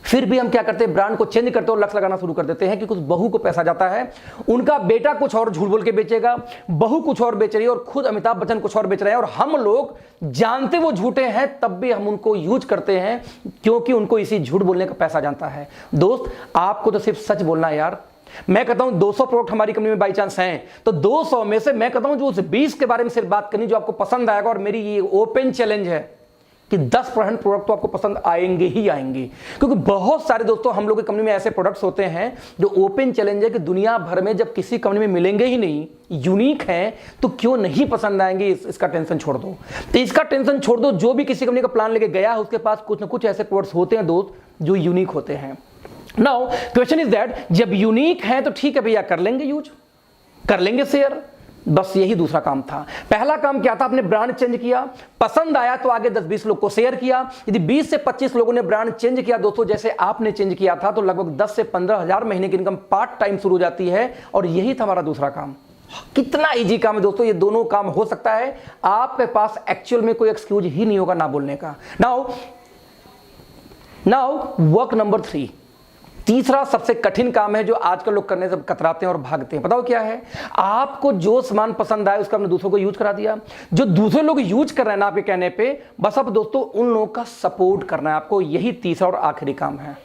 फिर भी हम क्या करते हैं, ब्रांड को चेंज करते और लक्ष्य लगाना शुरू कर देते हैं कि कुछ बहू को पैसा जाता है। उनका बेटा कुछ और झूठ बोल के बेचेगा, बहू कुछ और बेच रही है और खुद अमिताभ बच्चन कुछ और बेच रहे हैं, और हम लोग जानते वो झूठे हैं तब भी हम उनको यूज करते हैं क्योंकि उनको इसी झूठ बोलने का पैसा जानता है। दोस्त आपको तो सिर्फ सच बोलना है यार। मैं कहता हूं 200 प्रोडक्ट हमारी कंपनी में बाई चांस हैं, तो 200 में से मैं कहता हूं जो उस 20 के बारे में सिर्फ बात करनी जो आपको पसंद आएगा। और मेरी ये ओपन चैलेंज है कि 10% प्रोडक्ट तो आपको पसंद आएंगे ही आएंगे, क्योंकि बहुत सारे दोस्तों हम लोग की कंपनी में ऐसे प्रोडक्ट्स होते हैं जो ओपन चैलेंज है कि दुनिया भर में जब किसी कंपनी में मिलेंगे ही नहीं, यूनिक हैं, तो क्यों नहीं पसंद आएंगे। इसका टेंशन छोड़ दो, तो इसका टेंशन छोड़ दो। जो भी किसी कंपनी का प्लान लेके गया है उसके पास कुछ ना कुछ ऐसे प्रोडक्ट्स होते हैं दोस्त जो यूनिक होते हैं। नाउ क्वेश्चन इज दैट जब यूनिक है तो ठीक है भैया, कर लेंगे यूज, कर लेंगे शेयर। बस यही दूसरा काम था। पहला काम क्या था, आपने ब्रांड चेंज किया, पसंद आया तो आगे 10-20 लोग को शेयर किया। यदि 20 से 25 लोगों ने ब्रांड चेंज किया दोस्तों जैसे आपने चेंज किया था, तो लगभग 10 से 15 हजार महीने की इनकम पार्ट टाइम शुरू हो जाती है। और यही था हमारा दूसरा काम। कितना इजी काम है दोस्तों, ये दोनों काम हो सकता है। आपके पास एक्चुअल में कोई एक्सक्यूज ही नहीं होगा ना बोलने का। नाउ वर्क नंबर 3, तीसरा सबसे कठिन काम है जो आजकल लोग करने से कतराते हैं और भागते हैं। बताओ क्या है? आपको जो सामान पसंद आए उसका आपने दूसरों को यूज करा दिया। जो दूसरे लोग यूज कर रहे हैं ना आपके कहने पे, बस अब दोस्तों उन लोगों का सपोर्ट करना है आपको। यही तीसरा और आखिरी काम है।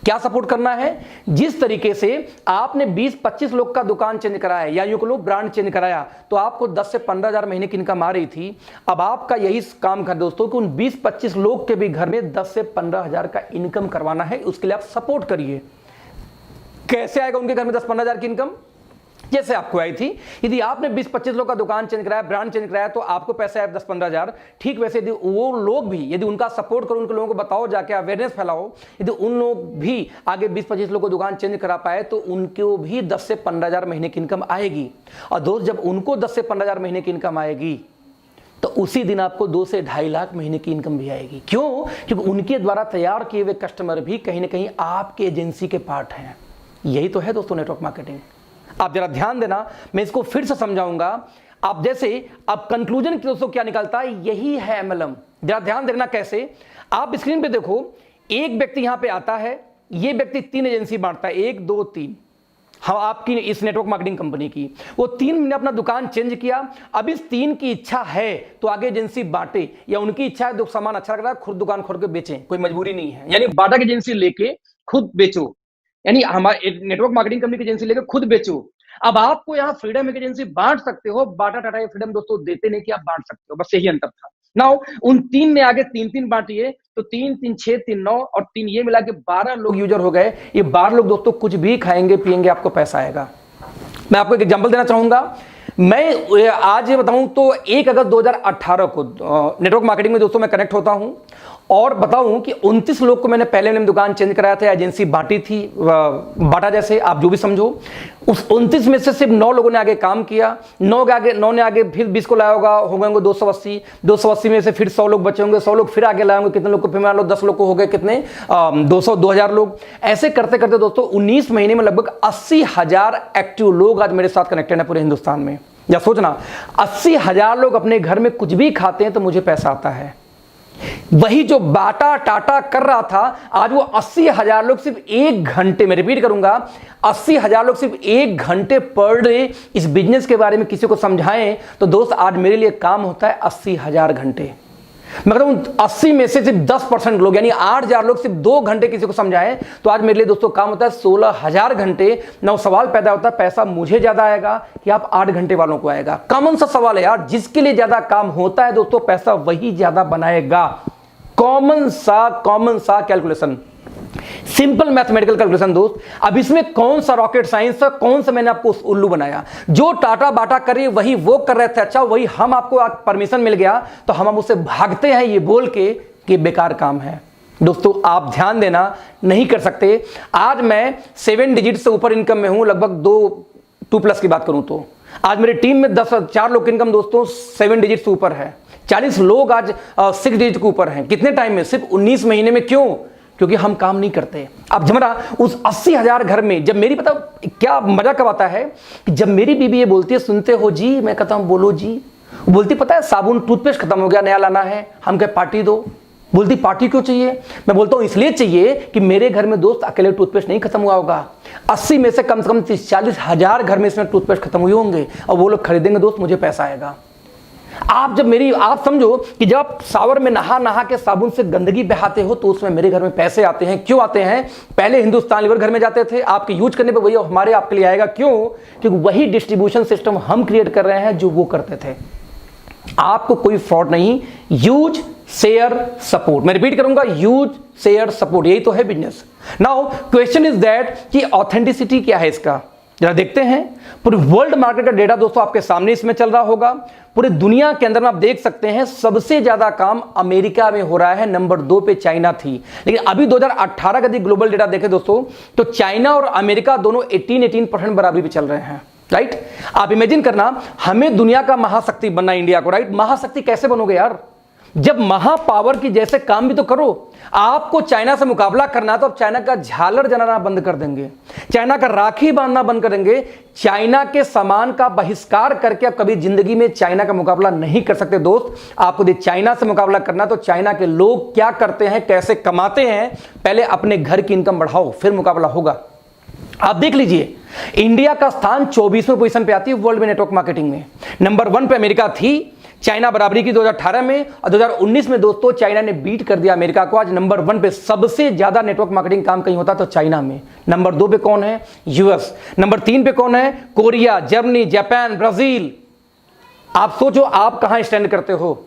क्या सपोर्ट करना है? जिस तरीके से आपने 20-25 लोग का दुकान चेंज कराया या यूं कहो ब्रांड चेंज कराया तो आपको 10 से 15 हजार महीने की इनकम आ रही थी। अब आपका यही काम कर दोस्तों कि उन 20-25 लोग के भी घर में 10 से 15 हजार का इनकम करवाना है। उसके लिए आप सपोर्ट करिए। कैसे आएगा उनके घर में 10-15 हजार की इनकम? जैसे आपको आई थी, यदि आपने 20-25 लोग का दुकान चेंज कराया, ब्रांड चेंज कराया, तो आपको पैसा आया 10-15 हजार। ठीक वैसे यदि वो लोग भी, यदि उनका सपोर्ट करो, उनके लोगों को बताओ, जाके अवेयरनेस फैलाओ, यदि उन लोग भी आगे 20-25 लोग को दुकान चेंज करा पाए तो उनको भी 10 से 15 हजार महीने की इनकम आएगी। और दोस्त, जब उनको 10 से 15 हजार महीने की इनकम आएगी तो उसी दिन आपको 2 से 2.5 लाख महीने की इनकम भी आएगी। क्यों? क्योंकि उनके द्वारा तैयार किए हुए कस्टमर भी कहीं ना कहीं आपके एजेंसी के पार्ट हैं। यही तो है दोस्तों नेटवर्क मार्केटिंग। आप जरा ध्यान देना, मैं इसको फिर से समझाऊंगा। आप जैसे अब कंक्लूजन दोस्तों क्या निकलता है, यही है एमएलएम। जरा ध्यान देखना कैसे। आप स्क्रीन पे देखो, एक व्यक्ति यहां पे आता है, ये व्यक्ति 3 एजेंसी बांटता है, 1 2 3। हाँ, आपकी इस नेटवर्क मार्केटिंग कंपनी की वो 3 ने अपना दुकान चेंज किया। अब इस 3 की इच्छा है तो आगे एजेंसी बांटे, या उनकी इच्छा है तो सामान अच्छा लग रहा है खुद दुकान खोल के बेचें, कोई मजबूरी नहीं है। यानी बाटा की एजेंसी लेके खुद बेचो, यानी हमारे नेटवर्क मार्केटिंग कंपनी की एजेंसी लेकर खुद बेचो। अब आपको यहाँ फ्रीडम एक एजेंसी बांट सकते हो। बाटा टाटा ये फ्रीडम दोस्तों देते नहीं कि आप बांट सकते हो, बस यही अंतर था। नाउ उन 3 ने आगे 3-3 बांटिए, तो 3 3 6 3 9 और 3 ये मिला के 12 लोग यूजर हो गए। ये 12 लोग दोस्तों कुछ भी खाएंगे पिएंगे, आपको पैसा आएगा। मैं आपको एक एग्जांपल देना चाहूंगा। मैं आज ये बताऊं तो 1 अगस्त 2018 को नेटवर्क मार्केटिंग में दोस्तों मैं कनेक्ट होता हूं और बताऊं कि 29 लोग को मैंने पहले मैंने दुकान चेंज कराया था, एजेंसी बांटी थी, बाटा जैसे आप जो भी समझो। उस 29 में से सिर्फ 9 लोगों ने आगे काम किया। 9 ने आगे फिर 20 को लाया होगा, हो गए 280। 280 में से फिर 100 लोग बचे होंगे, 100 लोग फिर आगे लाए होंगे, कितने लोग को फिर मान लो 10 लोग को हो गए कितने 2000 लोग। ऐसे करते करते दोस्तों 19 महीने में लगभग 80,000 एक्टिव लोग आज मेरे साथ कनेक्टेड है पूरे हिंदुस्तान में। या सोचना, 80,000 लोग अपने घर में कुछ भी खाते हैं तो मुझे पैसा आता है। वही जो बाटा टाटा कर रहा था, आज वो 80,000 लोग सिर्फ 1 घंटे में, रिपीट करूंगा, 80,000 लोग सिर्फ 1 घंटे पर डे इस बिजनेस के बारे में किसी को समझाएं तो दोस्त आज मेरे लिए काम होता है 80,000 घंटे। मैं कहता हूं 80 में से सिर्फ 10% लोग यानी 8,000 लोग सिर्फ 2 घंटे किसी को समझाएं तो आज मेरे लिए दोस्तों काम होता है 16,000 घंटे। ना सवाल पैदा होता है पैसा मुझे ज्यादा आएगा कि आप 8 घंटे वालों को आएगा। कॉमन सा सवाल है यार, जिसके लिए ज्यादा काम होता है दोस्तों पैसा वही ज्यादा बनाएगा। कॉमन सा कैलकुलेशन, सिंपल मैथमेटिकल कैलकुलेशन दोस्त। अब इसमें कौन सा रॉकेट साइंस है, कौन सा मैंने आपको उल्लू बनाया? जो टाटा बाटा करे वही वो कर रहे थे, अच्छा वही हम आपको परमिशन मिल गया तो हम उससे भागते हैं ये बोल के कि बेकार काम है। दोस्तों आप ध्यान देना, नहीं कर सकते। आज मैं 7 डिजिट से ऊपर इनकम में हूं, लगभग 2 प्लस की बात करूं तो आज मेरी टीम में 4 लोग की इनकम दोस्तों 7 डिजिट से ऊपर है। 40 लोग आज 6 डिजिट के ऊपर हैं। कितने टाइम में? सिर्फ 19 महीने में। क्यों? क्योंकि हम काम नहीं करते। अब जमरा उस 80,000 घर में जब मेरी पता क्या मजा कब आता है कि जब मेरी बीबी ये बोलती है सुनते हो जी, मैं कहता हूं बोलो जी। बोलती पता है साबुन टूथपेस्ट खत्म हो गया, नया लाना है। हम कहे पार्टी दो। बोलती पार्टी क्यों चाहिए? मैं बोलता हूं इसलिए चाहिए कि मेरे घर में दोस्त अकेले टूथपेस्ट नहीं खत्म हुआ होगा। 80 में से कम 30-40 हजार घर में इसमें टूथपेस्ट खत्म हुए होंगे और वो लोग खरीदेंगे दोस्त, मुझे पैसा आएगा। आप समझो कि जब आप शावर में नहा के साबुन से गंदगी बहाते हो तो उसमें मेरे घर में पैसे आते हैं। क्यों आते हैं? पहले हिंदुस्तान लीवर घर में जाते थे, आपके यूज करने पे वही हमारे आपके लिए आएगा। क्यों? क्योंकि वही डिस्ट्रीब्यूशन सिस्टम हम क्रिएट कर रहे हैं जो वो करते थे। आपको कोई फ्रॉड नहीं। यूज शेयर सपोर्ट, मैं रिपीट करूंगा, यूज शेयर सपोर्ट, यही तो है business. Now question is that कि ऑथेंटिसिटी क्या है इसका, जरा देखते हैं। पूरे वर्ल्ड मार्केट का डेटा दोस्तों आपके सामने इसमें चल रहा होगा। पूरे दुनिया के अंदर में आप देख सकते हैं सबसे ज्यादा काम अमेरिका में हो रहा है, नंबर 2 पे चाइना थी। लेकिन अभी 2018 का यदि ग्लोबल डेटा देखें दोस्तों तो चाइना और अमेरिका दोनों 18% बराबरी पे चल रहे हैं। राइट? आप इमेजिन करना, हमें दुनिया का महाशक्ति बनना, इंडिया को। राइट? महाशक्ति कैसे बनोगे यार? जब महापावर की जैसे काम भी तो करो। आपको चाइना से मुकाबला करना है तो आप चाइना का झालर जलाना बंद कर देंगे, चाइना का राखी बांधना बंद कर देंगे, चाइना के सामान का बहिष्कार करके आप कभी जिंदगी में चाइना का मुकाबला नहीं कर सकते दोस्त। आपको यदि चाइना से मुकाबला करना तो चाइना के लोग क्या करते हैं, कैसे कमाते हैं, पहले अपने घर की इनकम बढ़ाओ, फिर मुकाबला होगा। आप देख लीजिए, इंडिया का स्थान 24वें पोजीशन पे आती है वर्ल्ड में नेटवर्क मार्केटिंग में। नंबर 1 पे अमेरिका थी, चाइना बराबरी की 2018 में, और 2019 में दोस्तों चाइना ने बीट कर दिया अमेरिका को। आज नंबर 1 पे सबसे ज्यादा नेटवर्क मार्केटिंग काम कहीं होता तो चाइना में। नंबर 2 पे कौन है? यूएस। नंबर 3 पे कौन है? Korea, Germany, Japan, Brazil. आप सोचो आप कहां स्टैंड करते हो।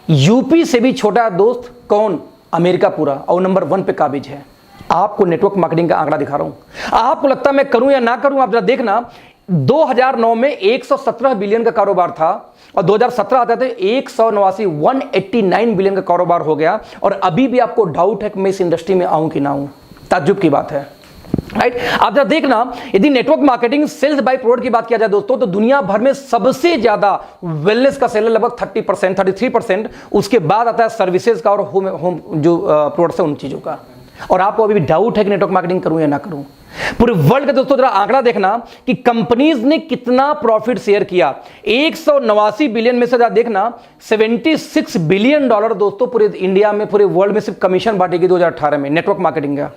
यूपी से भी छोटा दोस्त कौन? अमेरिका पूरा, और नंबर 1 पे काबिज है। आपको नेटवर्क मार्केटिंग का आंकड़ा दिखा रहा हूं, आपको लगता है मैं करूं या ना करूं। आप जरा देखना, 2009 में 117 बिलियन का कारोबार था, और 2017 आता थे 189 बिलियन का कारोबार हो गया। और अभी भी आपको डाउट है कि मैं इस इंडस्ट्री में आऊं कि ना आऊं। ताज्जुब की बात है, राइट। आप जरा देखना, यदि network marketing sales by product की बात किया जाए दोस्तों, तो दुनिया भर में सबसे ज्यादा वेलनेस का सेल है, लगभग 30%, 33%। उसके बाद आता है सर्विसेज का और होम जो प्रोडक्ट्स है उन चीजों का। और आपको अभी भी डाउट है कि नेटवर्क मार्केटिंग करूं या ना करूं। पूरे वर्ल्ड का दोस्तों जरा आंकड़ा देखना कि कंपनीज ने कितना प्रॉफिट शेयर किया। 189 बिलियन में से जरा देखना, 76 बिलियन डॉलर दोस्तों पूरे इंडिया में, पूरे वर्ल्ड में सिर्फ कमीशन बांटेगी 2018 में नेटवर्क मार्केटिंग का,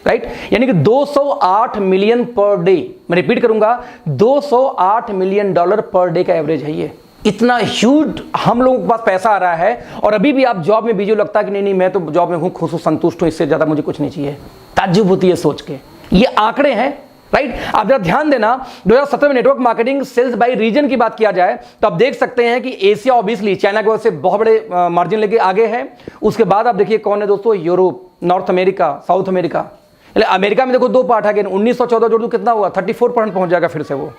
राइट। यानी कि 208 मिलियन पर डे। मैं रिपीट करूंगा, 208 मिलियन डॉलर पर डे का एवरेज है ये। इतना ह्यूज हम लोगों के पास पैसा आ रहा है, और अभी भी आप जॉब में बिजी हो। लगता है कि नहीं मैं तो जॉब में हूं, खुश हूं, संतुष्ट हूं, इससे ज्यादा मुझे कुछ नहीं चाहिए। ताज्जुब होती है सोच के। ये आंकड़े हैं, राइट। आप जरा ध्यान देना, 2017 में network marketing sales by region की बात किया जाए तो आप देख सकते हैं कि एशिया ऑब्वियसली चाइना की वजह से बहुत बड़े मार्जिन लेके आगे है। उसके बाद आप देखिए कौन है दोस्तों? Europe, north America, south America. America में देखो 2 पार्ट है, 1914 जोड़ दो कितना हुआ? 34% पहुंच जाएगा फिर से वो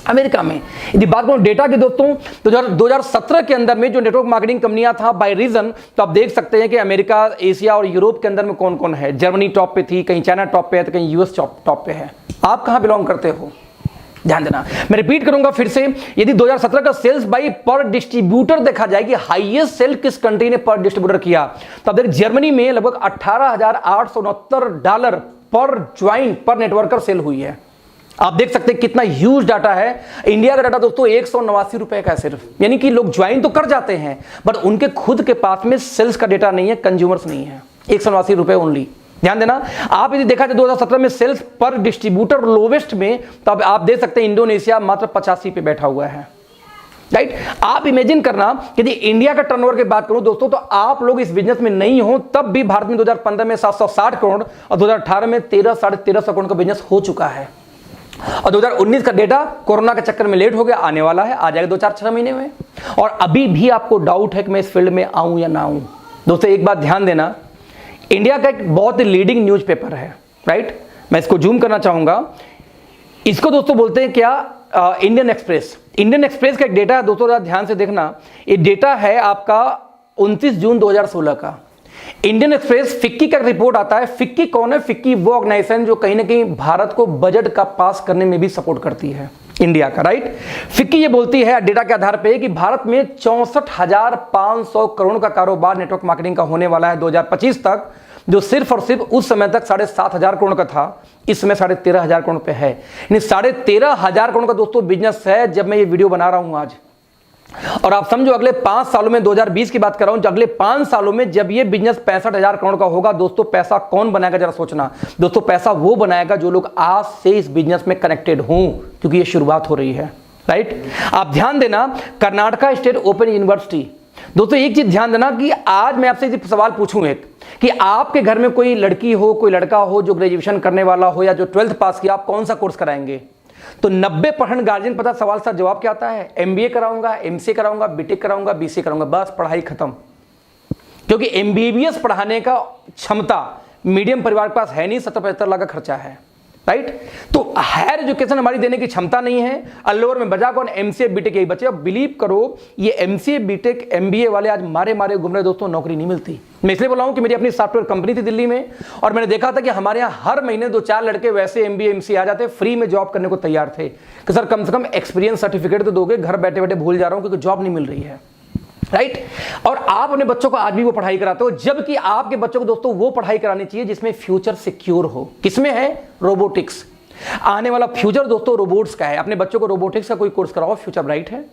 अमेरिका में। यदि बात करूं डेटा की दोस्तों, तो 2017 के अंदर में जो नेटवर्क मार्केटिंग कंपनियां था बाय रीजन, तो आप देख सकते हैं कि अमेरिका, एशिया और यूरोप के अंदर में कौन कौन है। जर्मनी टॉप पे थी, कहीं चाइना टॉप पे है, तो कहीं यूएस टॉप पे है। आप कहां बिलोंग करते हो? ध्यान देना। मैं रिपीट करूंगा फिर से, यदि 2017 का सेल्स बाय पर डिस्ट्रीब्यूटर देखा जाए कि हाईएस्ट सेल किस कंट्री ने पर डिस्ट्रीब्यूटर किया, तो आप देख जर्मनी में लगभग $18,869 पर ज्वाइंट पर नेटवर्कर सेल हुई है। आप देख सकते हैं कितना ह्यूज डाटा है। इंडिया का डाटा दोस्तों 189 रुपए का है सिर्फ, यानी कि लोग ज्वाइन तो कर जाते हैं बट उनके खुद के पास में सेल्स का डेटा नहीं है, कंज्यूमर्स नहीं है। 189 रुपए ओनली। ध्यान देना, आप यदि देखा जाए 2017 में सेल्स पर डिस्ट्रीब्यूटर लोवेस्ट में, तो आप देख सकते हैं इंडोनेशिया मात्र 85 पे बैठा हुआ है, राइट। आप इमेजिन करना, यदि इंडिया का टर्नओवर की बात करूं दोस्तों, तो आप लोग इस बिजनेस में नहीं हो तब भी भारत में 2015 में 760 करोड़ और 2018 में 13-13.5 करोड़ का बिजनेस हो चुका है। और 2019 का डेटा कोरोना के चक्कर में लेट हो गया, आने वाला है, आ जाएगा 2-4-6 महीने में। और अभी भी आपको डाउट है कि मैं इस फील्ड में आऊं या ना आऊं। दोस्तों एक बात ध्यान देना, इंडिया का एक बहुत ही लीडिंग न्यूज़पेपर है, राइट। मैं इसको जूम करना चाहूंगा। इसको दोस्तों बोलते हैं क्या? Indian express. इंडियन एक्सप्रेस का एक डेटा है दोस्तों, ध्यान से देखना। ये डेटा है आपका 29 जून 2016 का। इंडियन एक्सप्रेस फिक्की का रिपोर्ट आता है। फिक्की कौन है? फिक्की वो ऑर्गेनाइजेशन जो कहीं ना कहीं भारत को बजट का पास करने में भी सपोर्ट करती है, इंडिया का, राइट। फिक्की ये बोलती है डेटा के आधार पे कि भारत में 64,500 करोड़ का कारोबार नेटवर्क मार्केटिंग का होने वाला है 2025 तक, जो सिर्फ और सिर्फ उस समय तक 7,500 करोड़ का था, इस समय 13,500 करोड़ पे है। यानी 13,500 करोड़ का दोस्तों बिजनेस है जब मैं ये वीडियो बना रहा हूं आज। और आप समझो अगले 5 सालों में, 2020 की बात कर रहा हूं, अगले 5 सालों में जब ये बिजनेस 65,000 करोड़ का होगा दोस्तों, पैसा कौन बनाएगा जरा सोचना दोस्तों। पैसा वो बनाएगा जो लोग आज से इस बिजनेस में कनेक्टेड हों, क्योंकि ये शुरुआत हो रही है, राइट। आप ध्यान देना, कर्नाटका स्टेट ओपन यूनिवर्सिटी। दोस्तों एक चीज ध्यान देना कि आज मैं आपसे सवाल पूछूं एक, कि आपके घर में कोई लड़की हो, कोई लड़का हो जो ग्रेजुएशन करने वाला हो या जो 12th पास किया, आप कौन सा कोर्स कराएंगे? तो 90% गार्जियन पता सवाल सा जवाब क्या आता है? MBA कराऊंगा, MCA कराऊंगा, BTech कराऊंगा, BCA कराऊंगा, बस पढ़ाई खत्म। क्योंकि MBBS पढ़ाने का क्षमता मीडियम परिवार के पास है नहीं, 70-75 लाख का खर्चा है, राइट। तो हायर एजुकेशन हमारी देने की क्षमता नहीं है। अल्लोवर में बजा कौन? MCA BTech यही बचे। अब बिलीव करो, ये MCA BTech MBA वाले आज मारे मारे घूम रहे दोस्तों, नौकरी नहीं मिलती। मैं इसलिए बोला हूं कि मेरी अपनी सॉफ्टवेयर कंपनी थी दिल्ली में, और मैंने देखा था कि हमारे यहाँ हर महीने 2-4 लड़के वैसे MBA MCA आ जाते, फ्री में जॉब करने को तैयार थे कि सर कम से कम एक्सपीरियंस सर्टिफिकेट तो दोगे। घर बैठे बैठे भूल जा रहा हूं क्योंकि जॉब नहीं मिल रही है, राइट। और आप अपने बच्चों को आज भी वो पढ़ाई कराते हो, जबकि आपके बच्चों को दोस्तों वो पढ़ाई करानी चाहिए जिसमें फ्यूचर सिक्योर हो। किसमें है? रोबोटिक्स। आने वाला फ्यूचर दोस्तों रोबोट्स का है। अपने बच्चों को रोबोटिक्स का कोई कोर्स कराओ, फ्यूचर ब्राइट है।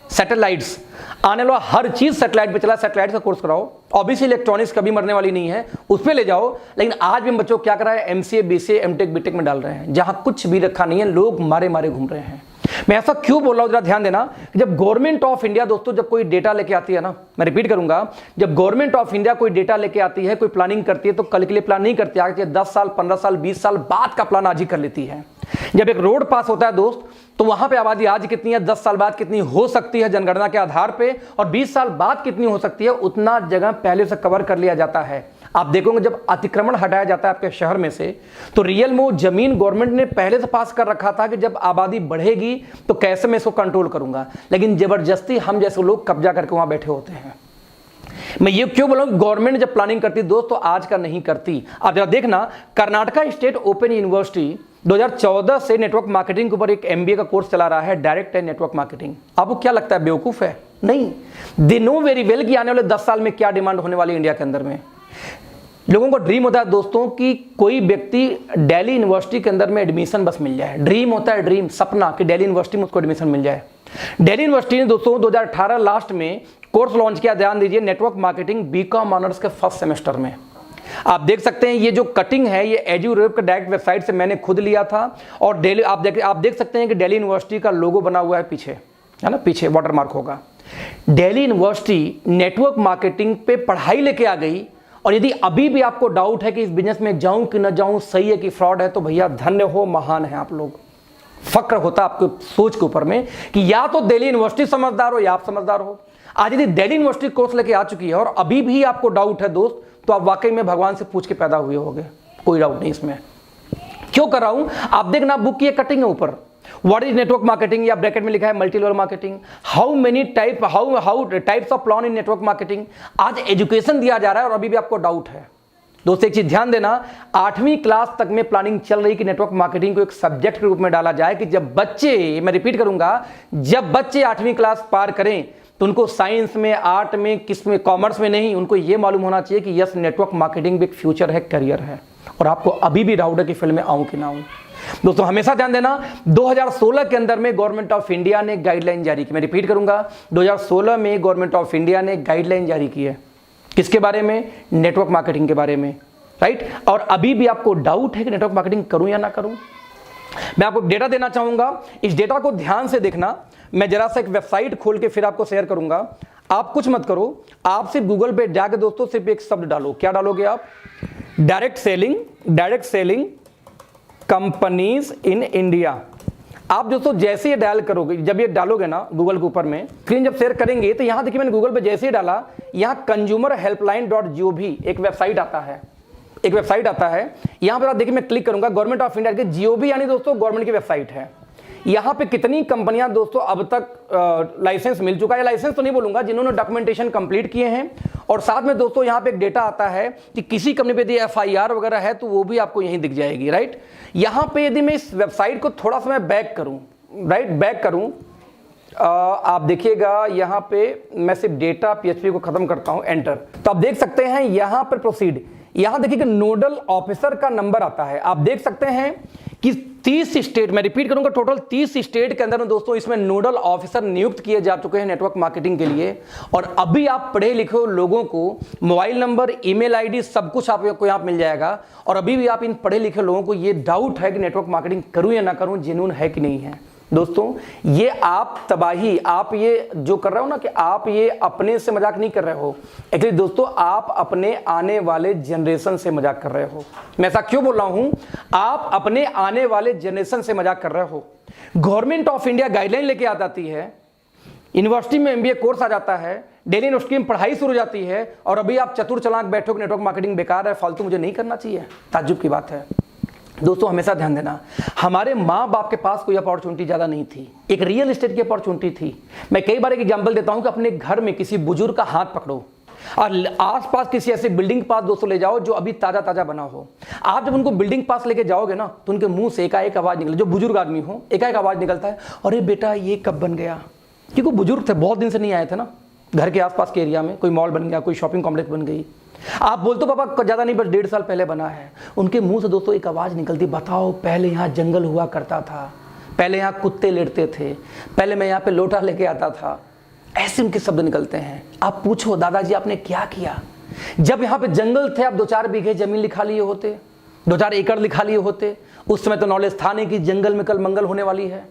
सैटेलाइट्स, आने वाला हर चीज सैटेलाइट पे चला, सैटेलाइट का कोर्स कराओ। ऑब्वियसली इलेक्ट्रॉनिक्स कभी मरने वाली नहीं है, उस पे ले जाओ। लेकिन आज भी हम बच्चों को क्या करा है? MCA BCA MTech BTech में डाल रहे हैं, जहां कुछ भी रखा नहीं है, लोग मारे मारे घूम रहे हैं। मैं ऐसा क्यों बोल रहा हूं, जरा ध्यान देना। जब गवर्नमेंट ऑफ इंडिया दोस्तों जब कोई डेटा लेके आती है ना, मैं रिपीट करूंगा, जब गवर्नमेंट ऑफ इंडिया कोई डेटा लेके आती है, कोई प्लानिंग करती है, तो कल के लिए प्लान नहीं करती, आगे 10 साल 15 साल 20 साल बाद का प्लान आज ही कर लेती है। जब एक रोड पास होता है दोस्त, तो वहां पे आबादी आज कितनी है, 10 साल बाद कितनी हो सकती है जनगणना के आधार पे, और 20 साल बाद कितनी हो सकती है, उतना जगह पहले से कवर कर लिया जाता है। आप देखोगे जब अतिक्रमण हटाया जाता है आपके शहर में से, तो रियल में वो जमीन गवर्नमेंट ने पहले से पास कर रखा था कि जब आबादी बढ़ेगी तो कैसे मैं इसको कंट्रोल करूंगा, लेकिन जबरदस्ती हम जैसे लोग कब्जा करके वहां बैठे होते हैं। मैं ये क्यों बोला, गवर्नमेंट जब प्लानिंग करती दोस्त तो आज का नहीं करती। आप जरा देखना, कर्नाटका स्टेट ओपन यूनिवर्सिटी 2014 से नेटवर्क मार्केटिंग के ऊपर एक MBA का कोर्स चला रहा है, डायरेक्ट एंड नेटवर्क मार्केटिंग। आपको क्या लगता है बेवकूफ है? नहीं, दे नो वेरी वेल कि आने वाले 10 साल में क्या डिमांड होने वाली इंडिया के अंदर में। लोगों को ड्रीम होता है दोस्तों कि कोई व्यक्ति दिल्ली यूनिवर्सिटी के अंदर में एडमिशन बस मिल जाए। ड्रीम होता है, ड्रीम, सपना कि दिल्ली यूनिवर्सिटी में उसको एडमिशन मिल जाए। दिल्ली यूनिवर्सिटी ने दोस्तों 2018 लास्ट में कोर्स लॉन्च किया, ध्यान दीजिए, नेटवर्क मार्केटिंग BCom ऑनर्स के फर्स्ट सेमेस्टर में। आप देख सकते हैं ये जो कटिंग है ये एजुरेप के डायरेक्ट वेबसाइट से मैंने खुद लिया था, और दिल्ली आप देख सकते हैं कि दिल्ली यूनिवर्सिटी का लोगो बना हुआ है पीछे, है ना, पीछे वाटरमार्क होगा। दिल्ली यूनिवर्सिटी नेटवर्क मार्केटिंग पे पढ़ाई लेके आ गई, और यदि अभी भी आपको डाउट है कि इस बिजनेस में जाऊं कि न जाऊं, सही है कि फ्रॉड है, तो भैया धन्य हो, महान है आप लोग। फक्र होता आपको सोच के ऊपर में कि या तो दिल्ली यूनिवर्सिटी समझदार हो या आप समझदार हो। आज यदि दिल्ली यूनिवर्सिटी कोर्स लेके आ चुकी है और अभी भी आपको डाउट है दोस्त, तो आप वाकई में भगवान से पूछ के पैदा हुए होंगे, कोई डाउट नहीं इसमें। क्यों कर रहा हूं, आप देखना बुक की कटिंग है ऊपर, व्हाट इज नेटवर्क मार्केटिंग, या ब्रैकेट में लिखा है multi level marketing, how many type how types of plan in network marketing. आज एजुकेशन दिया जा रहा है और अभी भी आपको डाउट है। दोस्तों एक चीज ध्यान देना, 8वीं क्लास तक में प्लानिंग चल रही कि नेटवर्क मार्केटिंग को एक सब्जेक्ट के रूप में डाला जाए, कि जब बच्चे, मैं रिपीट करूंगा, जब बच्चे 8वीं क्लास पार करें तो उनको साइंस में, आर्ट में, किस में, कॉमर्स में नहीं, उनको यह मालूम होना चाहिए कि यस नेटवर्क मार्केटिंग भी एक फ्यूचर है, करियर है। और आपको अभी भी डाउट है कि फील्ड में आऊं कि ना आऊं। दोस्तों हमेशा ध्यान देना, 2016 के अंदर में गवर्नमेंट ऑफ इंडिया ने गाइडलाइन जारी की, मैं रिपीट करूंगा, 2016 में गवर्नमेंट ऑफ इंडिया ने गाइडलाइन जारी की है, किसके बारे में, नेटवर्क मार्केटिंग के बारे में, राइट। और अभी भी आपको डाउट है कि नेटवर्क मार्केटिंग करूं या ना करूं। मैं आपको डेटा देना चाहूंगा, इस डेटा को ध्यान से देखना। मैं जरा सा एक वेबसाइट खोल के फिर आपको शेयर करूंगा। आप कुछ मत करो, आप सिर्फ गूगल पे जाके दोस्तों सिर्फ एक शब्द डालो। क्या डालोगे आप? Direct selling companies in India. आप दोस्तों जैसे ही डायल करोगे, जब ये डालोगे ना गूगल के ऊपर में, स्क्रीन जब शेयर करेंगे, तो यहां देखिए मैंने गूगल पे जैसे ही डाला, यहां consumerhelpline.gov एक वेबसाइट आता है, यहां पर आप देखिए मैं क्लिक करूंगा, गवर्नमेंट ऑफ इंडिया के GOV यानी दोस्तों गवर्नमेंट की वेबसाइट है। यहां पे कितनी कंपनियां दोस्तों अब तक लाइसेंस मिल चुका है, लाइसेंस तो नहीं बोलूंगा, जिन्होंने डॉक्यूमेंटेशन कंप्लीट किए हैं। और साथ में दोस्तों यहां पे एक डेटा आता है कि किसी कंपनी पे यदि FIR वगैरह है तो वो भी आपको यहीं दिख जाएगी, राइट। यहां पे यदि मैं इस वेबसाइट को थोड़ा सा मैं बैक करूं, राइट, बैक करूं, आप देखिएगा यहां पे मैं सिर्फ डेटा PHP को खत्म करता हूं, एंटर, तो आप देख सकते हैं यहां पर प्रोसीड, यहां देखिए नोडल ऑफिसर का नंबर आता है। आप देख सकते हैं कि 30 स्टेट, मैं रिपीट करूंगा, टोटल 30 स्टेट के अंदर में दोस्तों इसमें नोडल ऑफिसर नियुक्त किए जा चुके हैं नेटवर्क मार्केटिंग के लिए। और अभी आप पढ़े लिखे लोगों को मोबाइल नंबर, ईमेल आईडी सब कुछ आपको यहाँ मिल जाएगा। और अभी भी आप इन पढ़े लिखे लोगों को ये डाउट है कि नेटवर्क मार्केटिंग करूं या ना करूं, जेन्युइन है कि नहीं है। दोस्तों ये आप तबाही, आप ये जो कर रहे हो ना, कि आप ये अपने से मजाक नहीं कर रहे हो, एक्चुअली दोस्तों आप अपने आने वाले जनरेशन से मजाक कर रहे हो। मैं ऐसा क्यों बोल रहा हूं, आप अपने आने वाले जनरेशन से मजाक कर रहे हो। गवर्नमेंट ऑफ इंडिया गाइडलाइन लेके आ जाती है, यूनिवर्सिटी में MBA कोर्स आ जाता है, दिल्ली यूनिवर्सिटी में पढ़ाई शुरू हो जाती है, और अभी आप चतुर चालाक बैठो कि नेटवर्क मार्केटिंग बेकार है, फालतू, मुझे नहीं करना चाहिए। ताज्जुब की बात है। दोस्तों हमेशा ध्यान देना, हमारे माँ बाप के पास कोई अपॉर्चुनिटी ज़्यादा नहीं थी, एक रियल एस्टेट की अपॉर्चुनिटी थी। मैं कई बार एक एग्जांपल देता हूं कि अपने घर में किसी बुजुर्ग का हाथ पकड़ो और आसपास किसी ऐसे बिल्डिंग के पास दोस्तों ले जाओ जो अभी ताज़ा ताज़ा बना हो। आप जब उनको बिल्डिंग पास लेके जाओगे ना, तो उनके मुंह से एकाएक आवाज़ निकले, जो बुजुर्ग आदमी हो एकाएक आवाज़ निकलता है, अरे बेटा ये कब बन गया, क्योंकि बुजुर्ग थे, बहुत दिन से नहीं आए थे ना घर के आसपास के एरिया में, कोई मॉल बन गया, कोई शॉपिंग कॉम्प्लेक्स बन गई। आप बोलते हो पापा ज़्यादा नहीं, बस 1.5 साल पहले बना है। उनके मुंह से दोस्तों एक आवाज़ निकलती, बताओ पहले यहाँ जंगल हुआ करता था, पहले यहाँ कुत्ते लेटते थे, पहले मैं यहाँ पे लोटा लेके आता था। ऐसे उनके शब्द निकलते हैं। आप पूछो दादाजी आपने क्या किया, जब यहाँ पे जंगल थे आप 2-4 बीघे जमीन लिखा लिए होते, 2-4 एकड़ लिखा लिए होते। उस समय तो नॉलेज था नहीं कि जंगल में कल मंगल होने वाली है।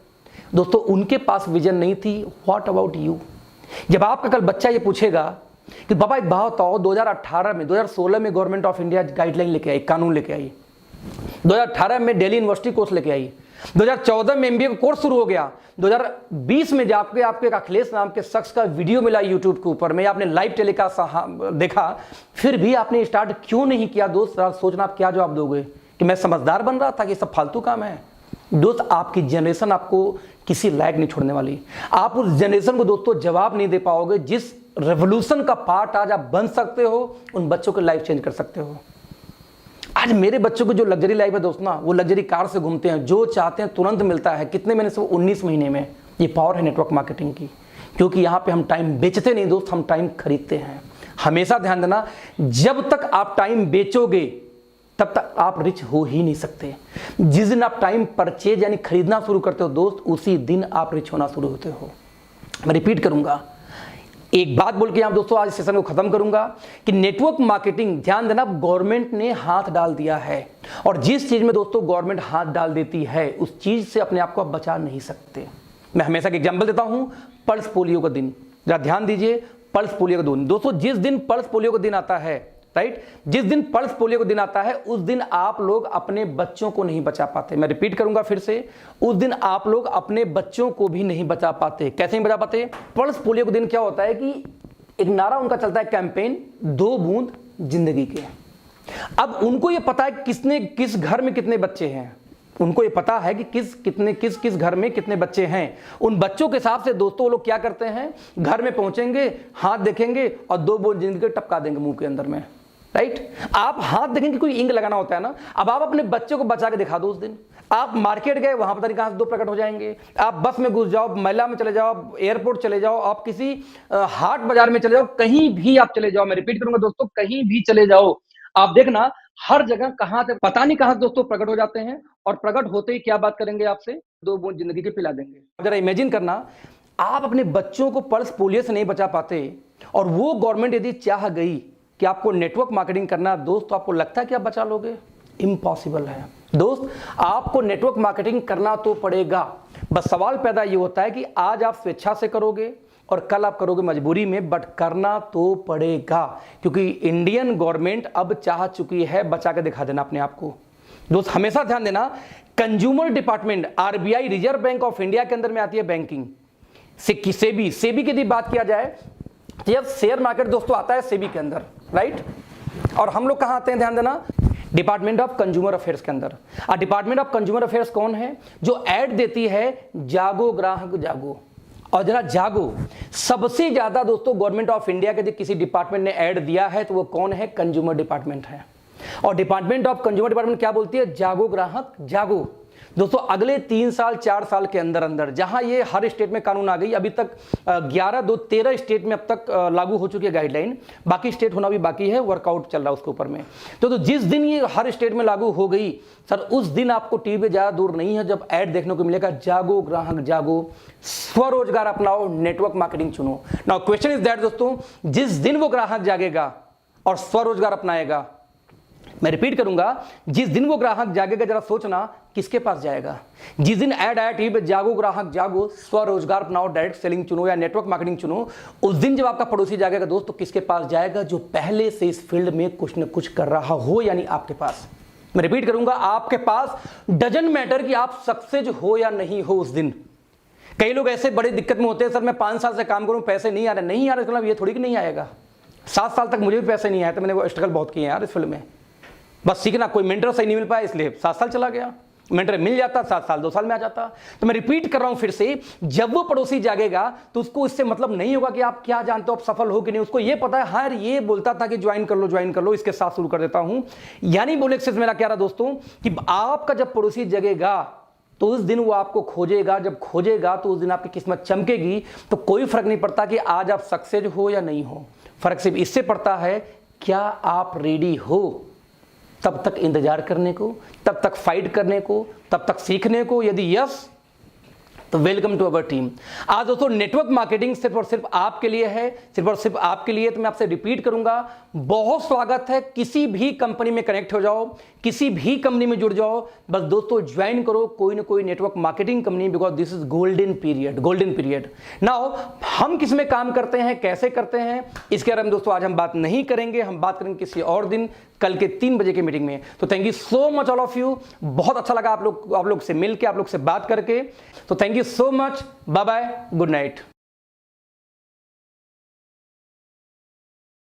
दोस्तों उनके पास विजन नहीं थी। What about you? जब आपका कल बच्चा ये पूछेगा कि बाबा एक बात बताओ, 2018 में 2016 में गवर्नमेंट ऑफ इंडिया गाइडलाइन लेके आई, कानून लेके आई, 2018 में दिल्ली यूनिवर्सिटी कोर्स लेके आई, 2014 में एमबीए का कोर्स शुरू हो गया, 2020 में जाके आपके एक अखिलेश नाम के शख्स का वीडियो मिला यूट्यूब के ऊपर में, आपने लाइव टेलीकास्ट देखा, फिर भी आपने स्टार्ट क्यों नहीं किया? दोस्त सोचना आप क्या जवाब दोगे कि मैं समझदार बन रहा था कि सब फालतू काम है? दोस्त आपकी जनरेशन आपको किसी लायक नहीं छोड़ने वाली। आप उस जनरेशन को दोस्तों जवाब नहीं दे पाओगे जिस रेवोल्यूशन का पार्ट आज आप बन सकते हो, उन बच्चों की लाइफ चेंज कर सकते हो। आज मेरे बच्चों को जो लग्जरी लाइफ है दोस्त ना, वो लग्जरी कार से घूमते हैं, जो चाहते हैं तुरंत मिलता है। कितने महीने से? 19 महीने में। ये पावर है नेटवर्क मार्केटिंग की, क्योंकि यहाँ पे हम टाइम बेचते नहीं दोस्त, हम टाइम खरीदते हैं। हमेशा ध्यान देना, जब तक आप टाइम बेचोगे तब तक आप रिच हो ही नहीं सकते। जिस दिन आप टाइम परचेज यानी खरीदना शुरू करते हो दोस्त, उसी दिन आप रिच होना शुरू होते हो। मैं रिपीट करूंगा, एक बात बोल के यहां दोस्तों आज सेशन को खत्म करूंगा कि नेटवर्क मार्केटिंग, ध्यान देना, गवर्नमेंट ने हाथ डाल दिया है, और जिस चीज में दोस्तों गवर्नमेंट हाथ डाल देती है उस चीज से अपने आप को आप बचा नहीं सकते। मैं हमेशा एक एग्जांपल देता हूं, पल्स पोलियो का दिन, जरा ध्यान दीजिए, पल्स पोलियो का दिन। दोस्तों जिस दिन पल्स पोलियो का दिन आता है, राइट, जिस दिन पल्स पोलियो का दिन आता है उस दिन आप लोग अपने बच्चों को नहीं बचा पाते। मैं रिपीट करूंगा फिर से, उस दिन आप लोग अपने बच्चों को भी नहीं बचा पाते। कैसे नहीं बचा पाते? पल्स पोलियो का दिन क्या होता है कि एक नारा उनका चलता है, कैंपेन 2 बूंद जिंदगी के। अब उनको ये पता है किस घर में कितने बच्चे हैं, उनको ये पता है कि किस घर में कितने बच्चे हैं। उन बच्चों के हिसाब से दोस्तों लोग क्या करते हैं, घर में पहुंचेंगे, हाथ देखेंगे और 2 बूंद जिंदगी के टपका देंगे मुंह के अंदर में, राइट। आप हाथ देखेंगे, कोई इंक लगाना होता है ना। अब आप अपने बच्चे को बचा के दिखा दो उस दिन। आप मार्केट गए, वहां पता नहीं कहां से 2 प्रकट हो जाएंगे। आप बस में घुस जाओ, मेला में चले जाओ, एयरपोर्ट चले जाओ, आप किसी हाट बाजार में चले जाओ, कहीं भी आप चले जाओ, मैं रिपीट करूंगा दोस्तों, कहीं भी चले जाओ, आप देखना हर जगह कहां से पता नहीं कहां से दोस्तों प्रकट हो जाते हैं, और प्रकट होते ही क्या बात करेंगे आपसे, 2 बूंद जिंदगी के पिला देंगे। जरा इमेजिन करना, आप अपने बच्चों को पल्स पोलियो से नहीं बचा पाते, और वो गवर्नमेंट यदि चाह गई कि आपको नेटवर्क मार्केटिंग करना दोस्त, तो आपको लगता है कि आप बचा लोगे? इम्पॉसिबल है दोस्त। आपको नेटवर्क मार्केटिंग करना तो पड़ेगा, बस सवाल पैदा ये होता है कि आज आप स्वेच्छा से करोगे और कल आप करोगे मजबूरी में, बट करना तो पड़ेगा, क्योंकि इंडियन गवर्नमेंट अब चाह चुकी है बचा के दिखा देना अपने आप को। दोस्त हमेशा ध्यान देना, consumer department, RBI, reserve bank of India के अंदर में आती है बैंकिंग, सेबी की यदि बात किया जाए, जब शेयर मार्केट दोस्तों आता है सेबी के अंदर, राइट, और हम लोग कहां आते हैं, ध्यान देना, डिपार्टमेंट ऑफ कंज्यूमर अफेयर्स के अंदर। और डिपार्टमेंट ऑफ कंज्यूमर अफेयर्स कौन है? जो ऐड देती है, जागो ग्राहक जागो। और जरा जागो, सबसे ज्यादा दोस्तों गवर्नमेंट ऑफ इंडिया के किसी डिपार्टमेंट ने ऐड दिया है तो वो कौन है? कंज्यूमर डिपार्टमेंट है। और डिपार्टमेंट ऑफ कंज्यूमर डिपार्टमेंट क्या बोलती है? जागो ग्राहक जागो। दोस्तों अगले 3 साल 4 साल के अंदर अंदर, जहां ये हर स्टेट में कानून आ गई, अभी तक 13 स्टेट में अब तक लागू हो चुकी है गाइडलाइन, बाकी स्टेट होना भी बाकी है, वर्कआउट चल रहा है उसके ऊपर में। तो जिस दिन ये हर स्टेट में लागू हो गई सर, उस दिन आपको टीवी पे ज्यादा दूर नहीं है जब ऐड देखने को मिलेगा, जागो ग्राहक जागो, स्वरोजगार अपनाओ, नेटवर्क मार्केटिंग चुनो। नाउ क्वेश्चन इज दैट दोस्तों, जिस दिन वो ग्राहक जागेगा और स्वरोजगार अपनाएगा, मैं रिपीट करूंगा, जिस दिन वो ग्राहक जागेगा, जरा सोचना किसके पास जाएगा? जिस दिन ऐड आया टीवी पे, जागो ग्राहक जागो, स्वरोजगार अपनाओ, डायरेक्ट सेलिंग चुनो या नेटवर्क मार्केटिंग चुनो, उस दिन जब आपका पड़ोसी जागेगा दोस्त, तो किसके पास जाएगा? जो पहले से इस फील्ड में कुछ न कुछ कर रहा हो, यानी आपके पास। मैं रिपीट करूंगा, आपके पास, डजंट मैटर कि आप सक्सेस हो या नहीं हो उस दिन। कई लोग ऐसे बड़ी दिक्कत में होते हैं, सर मैं 5 साल से काम करूं, पैसे नहीं आ रहे। नहीं आ रहे मतलब ये थोड़ी कि नहीं आएगा। 7 साल तक मुझे भी पैसे नहीं आए, तो मैंने वो स्ट्रगल बहुत किए यार इस फील्ड में। बस सीखना, कोई मेंटर सही नहीं मिल पाया इसलिए 7 साल चला गया, मेंटर मिल जाता 7 साल 2 साल में आ जाता। तो मैं रिपीट कर रहा हूं फिर से, जब वो पड़ोसी जागेगा तो उसको इससे मतलब नहीं होगा कि आप क्या जानते हो, आप सफल हो कि नहीं। उसको ये पता है, हाँ ये बोलता था कि ज्वाइन कर लो, इसके साथ शुरू कर देता हूं। यानी बोले से मेरा क्या रहा दोस्तों, कि आपका जब पड़ोसी जगेगा तो उस दिन वो आपको खोजेगा, जब खोजेगा तो उस दिन आपकी किस्मत चमकेगी। तो कोई फर्क नहीं पड़ता कि आज आप सक्सेस हो या नहीं हो, फर्क सिर्फ इससे पड़ता है क्या आप रेडी हो तब तक इंतजार करने को, तब तक फाइट करने को, तब तक सीखने को। यदि यस, तो वेलकम टू अवर टीम। आज दोस्तों नेटवर्क मार्केटिंग सिर्फ और सिर्फ आपके लिए है, सिर्फ और सिर्फ आपके लिए। तो मैं आपसे रिपीट करूंगा, बहुत स्वागत है। किसी भी कंपनी में कनेक्ट हो जाओ, किसी भी कंपनी में जुड़ जाओ, बस दोस्तों ज्वाइन करो कोई ना कोई network marketing company, because this is golden period, golden period. Now हम किस में काम करते हैं, कैसे करते हैं, इसके बारे में दोस्तों आज हम बात नहीं करेंगे, हम बात करेंगे किसी और दिन, कल के 3 बजे की मीटिंग में। तो thank you so much all of you. बहुत अच्छा लगा आप लोग से मिलकर, आप लोग से बात करके। तो thank you so much, bye bye, good night.